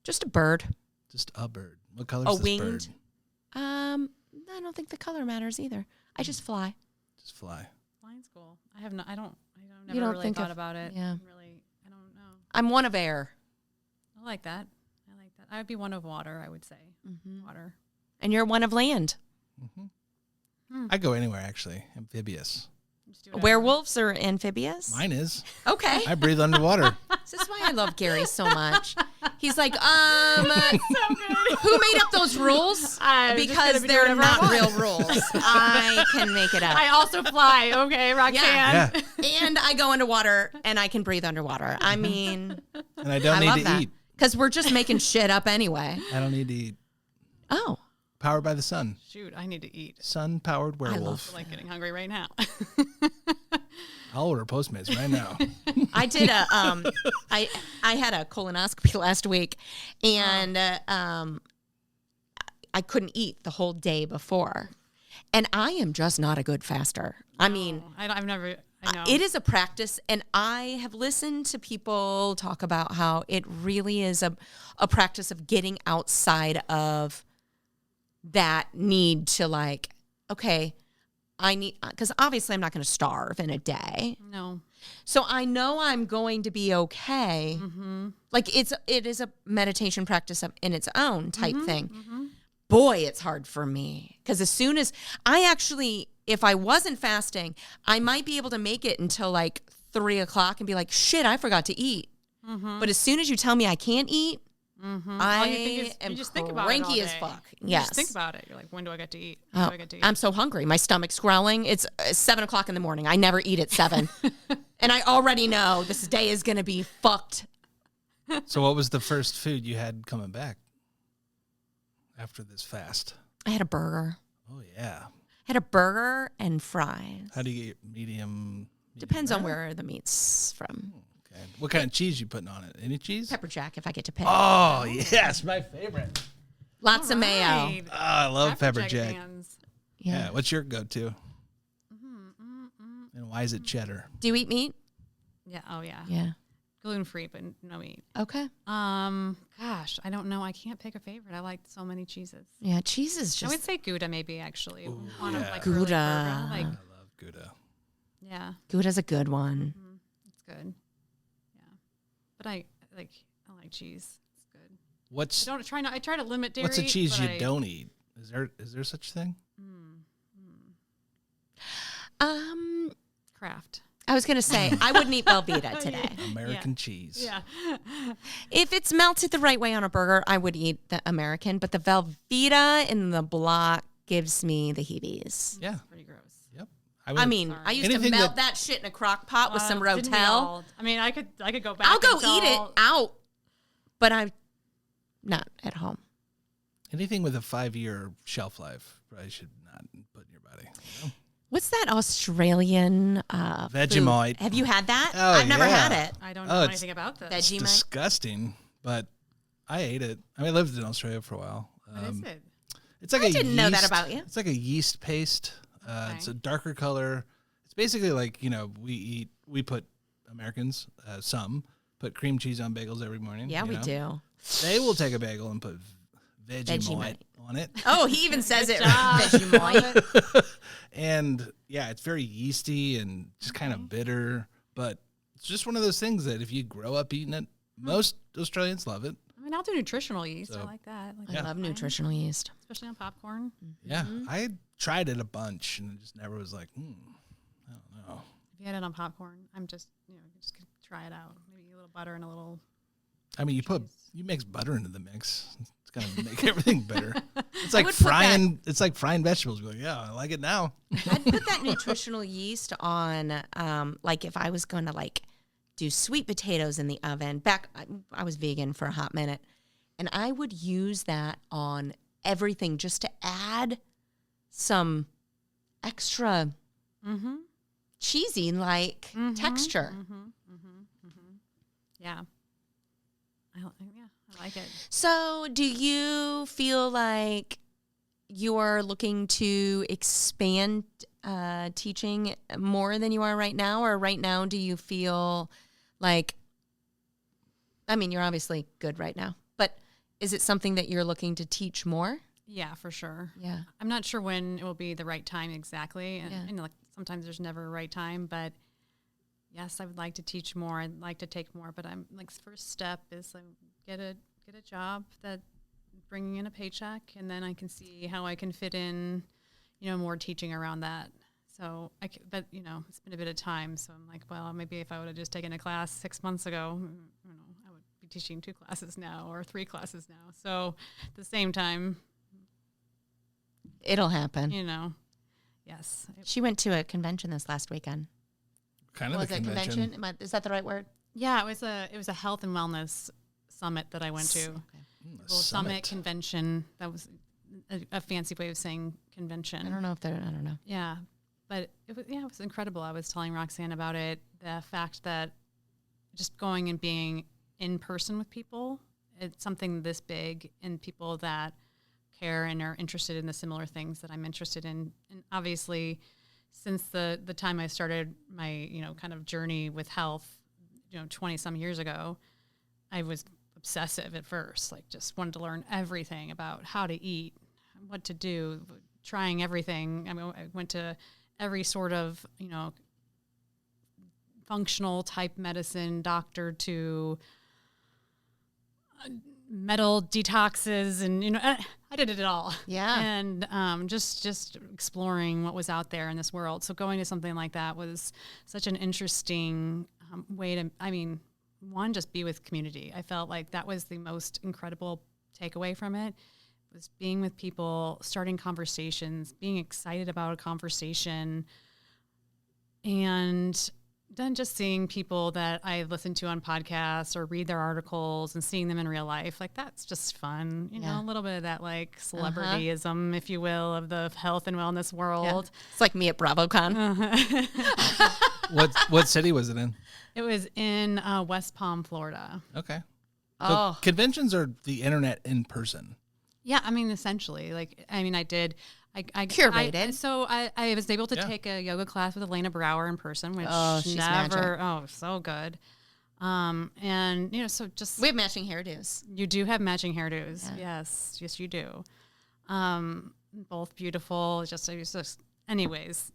Just a bird. Just a bird. What color A is this winged? bird? I don't think the color matters either. I just fly. Just fly. Flying's cool. I never don't really think thought of- about it. yeah. I don't know. I'm one of air. I like that. I would be one of water, I would say. Water. And you're one of land. I go anywhere, actually. Amphibious. Just do whatever. Werewolves are amphibious? Mine is. Okay. I breathe underwater. This is why I love Gary so much. He's like, who made up those rules? Because they're not real rules. I can make it up. I also fly, okay, Roxanne? Yeah. Yeah. And I go into water and I can breathe underwater. I mean, And I don't I need love to that. eat. Because we're just making shit up anyway. I don't need to eat. Oh. Powered by the sun. Shoot, I need to eat. Sun-powered love werewolf. I'm like getting hungry right now. I'll order Postmates right now. I did I had a colonoscopy last week, and I couldn't eat the whole day before. And I am just not a good faster. I mean, I've never, I know. it is a practice, and I have listened to people talk about how it really is a practice of getting outside of that need to like, okay, I need, because obviously I'm not going to starve in a day. No. So I know I'm going to be okay. Mm-hmm. Like it is a meditation practice in its own type thing. Mm-hmm. Boy, it's hard for me. Because as soon as if I wasn't fasting, I might be able to make it until like 3 o'clock and be like, shit, I forgot to eat. Mm-hmm. But as soon as you tell me I can't eat, I am you just think about it all cranky as day. fuck. You Yes. just think about it. You're like, when do I get to eat? When Oh, do I get to eat? I'm so hungry. My stomach's growling. It's 7 o'clock in the morning. I never eat at 7. And I already know this day is going to be fucked. So what was the first food you had coming back after this fast? I had a burger. Oh, yeah. I had a burger and fries. How do you get medium? Depends on rare? where the meat's from. Okay. What kind of cheese you putting on it? Any cheese? Pepper jack if I get to pick. Oh, yes, my favorite. Lots of mayo. Right. Oh, I love pepper jack. fans. Yeah. What's your go-to? And why is it cheddar? Do you eat meat? Yeah. Oh, yeah. Yeah. Gluten-free, but no meat. Okay. Gosh, I don't know. I can't pick a favorite. I like so many cheeses. Yeah, cheese is I would just say Gouda maybe, actually. Ooh, One yeah. of like Gouda. early burger. Like, I love Gouda. yeah, Gouda's a good one. it's good. Yeah, but I like cheese. It's good. What's I try to limit dairy. what's a cheese but you don't eat? Is there such a thing? Kraft. I was gonna say I wouldn't eat Velveeta today. American cheese. Yeah. If it's melted the right way on a burger, I would eat the American, but the Velveeta in the block gives me the heebies. Yeah. Pretty gross. Yep. I mean, Sorry. I used Anything to melt that- that shit in a crock pot with some Didn't we Rotel. all? I mean, I could go back. I'll go until- eat it out, but I'm not at home. anything with a 5-year shelf life probably should not put in your body. You know? What's that Australian Vegemite. food? Have you had that? Oh, I've never yeah. had it. I don't Oh, know it's anything about this. Veggie- It's Vegemite? disgusting, but I ate it. I mean, I lived in Australia for a while. What is it? It's like I a didn't know that yeast- about you. It's like a yeast paste. It's a darker color. It's basically like, we put Americans, some put cream cheese on bagels every morning. Yeah, you we know? do. They will take a bagel and put Vegemite Vegemite. on it. Oh, he even says it. job. Vegemite. And yeah, it's very yeasty and just kind of bitter, but it's just one of those things that if you grow up eating it, most Australians love it. I mean, I'll do nutritional yeast. So- I like that. Like I love nutritional yeast. especially on popcorn. Yeah, I tried it a bunch and it just never was like, I don't know. If you had it on popcorn, I'm just just gonna try it out. Maybe a little butter and a little. I mean, you mix butter into the mix. It's gonna make everything better. It's like would put frying. It's like frying vegetables. You're like, yeah, I like it now. I'd put that nutritional yeast on, like if I was going to like do sweet potatoes in the oven. I was vegan for a hot minute, and I would use that on everything just to add some extra cheesy like texture. Yeah. I like it. So, do you feel like you're looking to expand teaching more than you are right now? Or right now, do you feel like, I mean, you're obviously good right now, but is it something that you're looking to teach more? Yeah, for sure. Yeah. I'm not sure when it will be the right time exactly. And, Yeah. like sometimes there's never a right time, but yes, I would like to teach more. I'd like to take more, but I'm like, first step is like get a job that bringing in a paycheck, and then I can see how I can fit in, more teaching around that. So but it's been a bit of time. So I'm like, well, maybe if I would have just taken a class 6 months ago, I would be teaching 2 classes now or 3 classes now. So at the same time, It'll happen. yes. She went to a convention this last weekend. Kind of Was the it convention. convention? Is that the right word? Yeah, it was a health and wellness summit that I went to. A Summit convention. That was a fancy way of saying convention. I don't know. Yeah, But it was incredible. I was telling Roxanne about it, the fact that just going and being in person with people, it's something this big, and people that care and are interested in the similar things that I'm interested in. And obviously, since the time I started my, kind of journey with health, 20 some years ago, I was obsessive at first, like just wanted to learn everything about how to eat, what to do, trying everything. I mean, I went to every sort of, functional type medicine doctor to metal detoxes, and, I did it all. Yeah. And just exploring what was out there in this world. So going to something like that was such an interesting way to, one, just be with community. I felt like that was the most incredible takeaway from it, was being with people, starting conversations, being excited about a conversation, and then just seeing people that I listen to on podcasts or read their articles and seeing them in real life. Like, that's just fun. A little bit of that like celebrityism, if you will, of the health and wellness world. Yeah. It's like me at BravoCon. What city was it in? It was in West Palm, Florida. Okay. So conventions are the internet in person. Yeah, essentially. I did. I curated. So I was able to take a yoga class with Elena Brower in person, which she's never. magic. Oh, so good. And so just We have matching hairdos. You do have matching hairdos. Yeah. Yes, you do. Both beautiful. Anyways,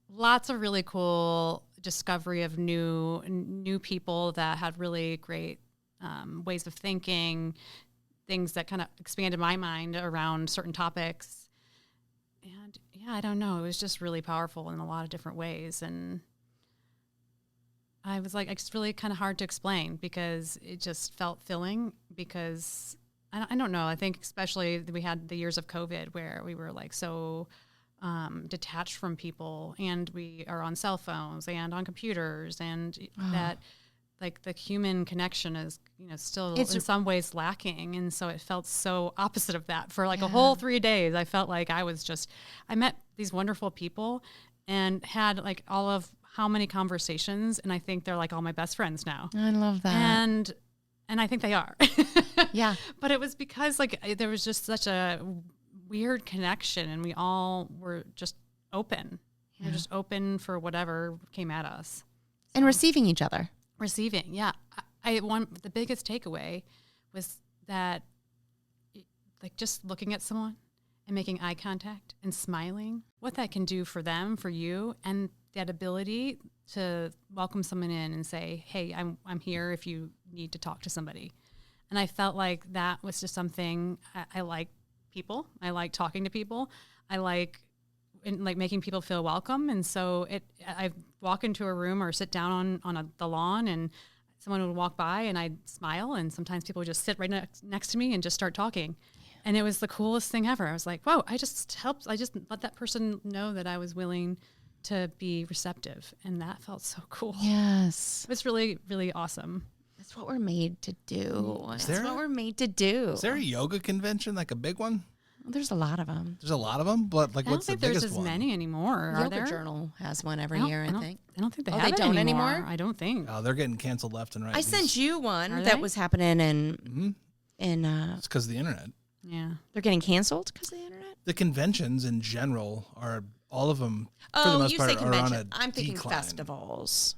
lots of really cool discovery of new people that had really great ways of thinking, things that kind of expanded my mind around certain topics. And I don't know, it was just really powerful in a lot of different ways. And I was like, it's really kind of hard to explain, because it just felt filling, because I don't know, I think especially we had the years of COVID where we were like so detached from people, and we are on cell phones and on computers, and that like the human connection is, still in some ways lacking. And so it felt so opposite of that for like a whole 3 days. I felt like I met these wonderful people and had like all of how many conversations. And I think they're like all my best friends now. I love that. And I think they are. Yeah. But it was because like there was just such a weird connection, and we all were just open. We were just open for whatever came at us. And receiving each other. Receiving, yeah. The biggest takeaway was that, like, just looking at someone and making eye contact and smiling, what that can do for them, for you, and that ability to welcome someone in and say, "Hey, I'm here if you need to talk to somebody." And I felt like that was just something I like people. I like talking to people. I like making people feel welcome. And so I walk into a room or sit down on the lawn, and someone would walk by and I'd smile, and sometimes people would just sit right next to me and just start talking. And it was the coolest thing ever. I was like, whoa, I just let that person know that I was willing to be receptive. And that felt so cool. Yes. It was really, really awesome. That's what we're made to do. Is That's what we're made to do. Is there a yoga convention, like a big one? There's a lot of them. There's a lot of them, but like, what's the biggest one? I don't think there's as many anymore. Are Yoga there? Journal has one every year, I think. I don't think they Oh, have they it don't anymore. anymore? I don't think. Oh, they're getting canceled left and right. I sent you one Are that they? was happening in It's because of the internet. Yeah. they're getting canceled because of the internet? The conventions in general are, all of them, for the most you part, say are on a convention. I'm thinking decline. festivals.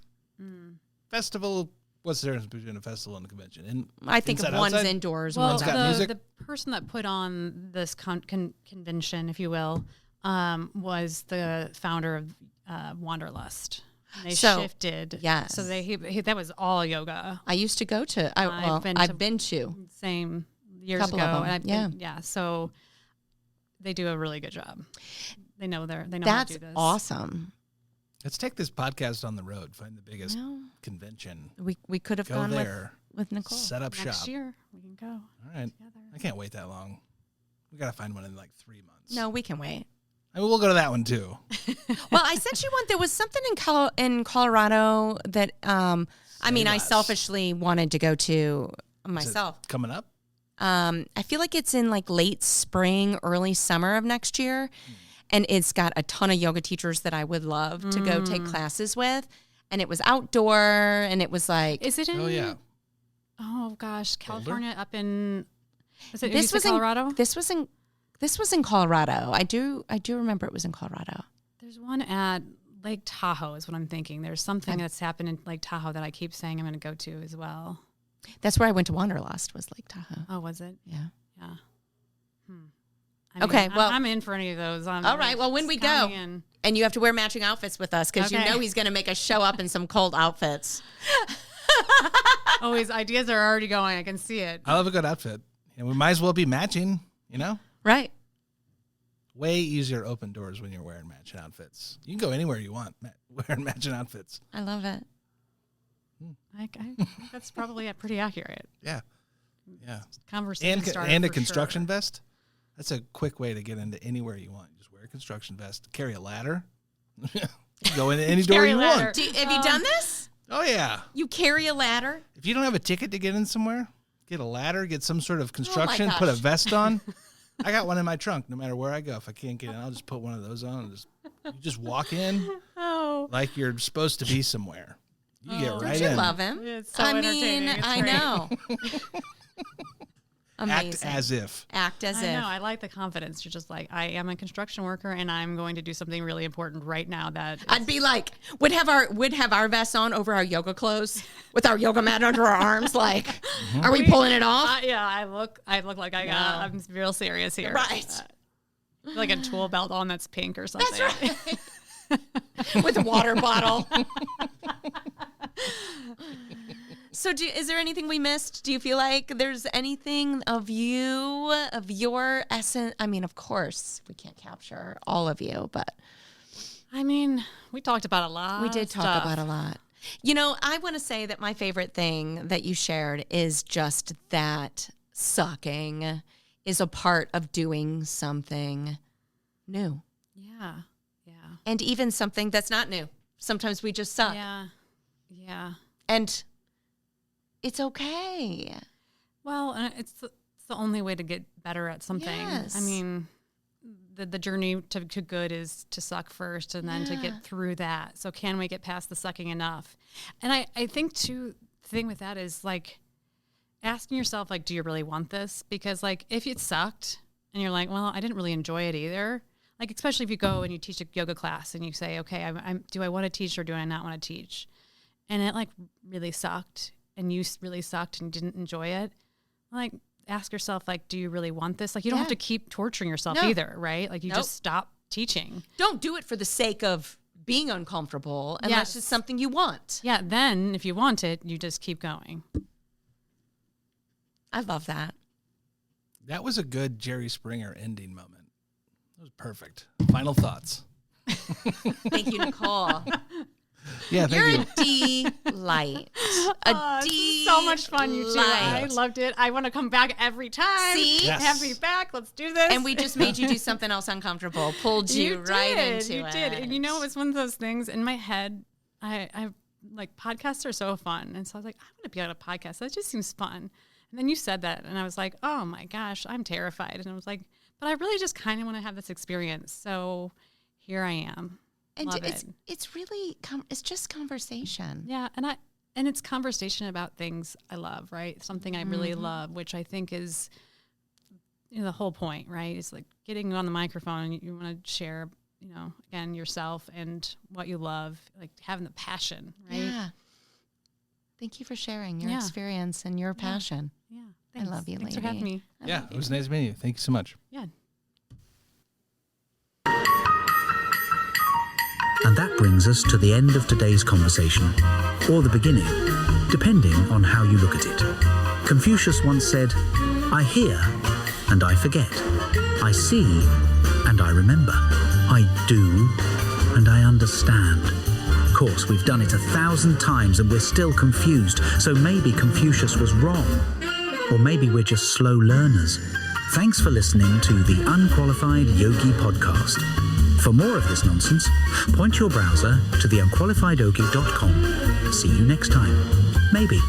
Festival, what's the difference between a festival and a convention? I think inside, one's outside? indoors, Well, one's got out. music? the person that put on this convention, if you will, was the founder of Wanderlust. They shifted. yes. So that was all yoga. I used to go to. I've been to. Same years Couple ago. of them, And yeah. yeah. So they do a really good job. They know how to That's do this. awesome. Let's take this podcast on the road. Find the biggest Well, convention. we could have Go gone there. with Nichole. Set up Next shop. year we can go All right. together. I can't wait that long. We got to find one in like 3 months. No, we can wait. I mean, we'll go to that one too. Well, I sent you one. There was something in Colorado that I less. selfishly wanted to go to Is it myself. coming up? I feel like it's in like late spring, early summer of next year. And it's got a ton of yoga teachers that I would love to go take classes with. And it was outdoor, and it was like... Is it in... Oh, yeah. Oh, gosh. California up in... This was Colorado? This was in Colorado. I do remember it was in Colorado. There's one at Lake Tahoe is what I'm thinking. There's something that's happened in Lake Tahoe that I keep saying I'm going to go to as well. That's where I went to Wanderlust, was Lake Tahoe. Oh, was it? Yeah. Yeah. Okay, well... I'm in for any of those. All right, well, when we go, and you have to wear matching outfits with us, because you know he's going to make us show up in some cold outfits. Oh, his ideas are already going. I can see it. I love a good outfit. And we might as well be matching, you know? Right. Way easier to open doors when you're wearing matching outfits. You can go anywhere you want wearing matching outfits. I love it. I think that's probably pretty accurate. Yeah. Yeah. Conversation starter and a for construction sure. vest. That's a quick way to get into anywhere you want. Just wear a construction vest. Carry a ladder. Go into any door you want. Have you done this? Oh, yeah. You carry a ladder? If you don't have a ticket to get in somewhere, get a ladder, get some sort of construction, gosh. put a vest on. I got one in my trunk. No matter where I go, if I can't get in, I'll just put one of those on. And you just walk in like you're supposed to be somewhere. You get right in. Don't you love him? It's so I entertaining. mean, It's I great. know. Amazing. Act as if. Act as I if. know. I like the confidence. You're just like, I am a construction worker, and I'm going to do something really important right now. I'd be like, would have our vests on over our yoga clothes with our yoga mat under our arms. Like, are we pulling it off? yeah, I look like I'm real serious here. Right. Like a tool belt on that's pink or something. That's right. With a water bottle. So is there anything we missed? Do you feel like there's anything of you, of your essence? I mean, of course, we can't capture all of you, but... I mean, we talked about a lot. We did talk about a lot. You know, I want to say that my favorite thing that you shared is just that sucking is a part of doing something new. Yeah. Yeah. And even something that's not new. Sometimes we just suck. Yeah. Yeah. And it's okay. Well, it's the only way to get better at something. Yes. I mean, the journey to good is to suck first and then to get through that. So can we get past the sucking enough? And I think, too, the thing with that is, like, asking yourself, like, do you really want this? Because, like, if it sucked and you're like, well, I didn't really enjoy it either. Like, especially if you go and you teach a yoga class and you say, okay, do I want to teach or do I not want to teach? And it, like, really sucked and you really sucked and didn't enjoy it. Like, ask yourself, like, do you really want this? Like, you don't have to keep torturing yourself either, right? Like, you just stop teaching. Don't do it for the sake of being uncomfortable unless it's something you want. Yeah, then if you want it, you just keep going. I love that. That was a good Jerry Springer ending moment. That was perfect. Final thoughts. Thank you, Nichole. Yeah, thank You're you. a delight. This is so much fun, you two. I loved it. I want to come back every time. See? Yes. Have me back. Let's do this. And we just made you do something else uncomfortable. Pulled you right into it. You did. And you know, it was one of those things in my head. I like, podcasts are so fun. And so I was like, I want to be on a podcast. That just seems fun. And then you said that. And I was like, oh my gosh, I'm terrified. And I was like, but I really just kind of want to have this experience. So here I am. And Love it's really, it's just conversation. Yeah. And it's conversation about things I love, right? Something I really love, which I think is, you know, the whole point, right? It's like getting on the microphone and you want to share, you know, again, yourself and what you love, like having the passion, right? Yeah. Thank you for sharing your experience and your passion. Yeah. I love you, Thanks lady. for having me. Yeah, it was nice meeting you. Thank you so much. Yeah. And that brings us to the end of today's conversation, or the beginning, depending on how you look at it. Confucius once said, I hear and I forget. I see and I remember. I do and I understand. Of course, we've done it 1,000 times and we're still confused, so maybe Confucius was wrong. Or maybe we're just slow learners. Thanks for listening to the Unqualified Yogi podcast. For more of this nonsense, point your browser to theunqualifiedyogi.com. See you next time. Maybe.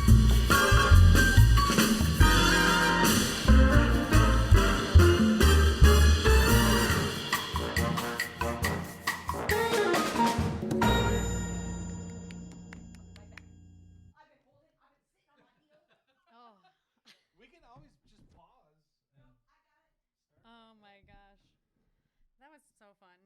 So fun.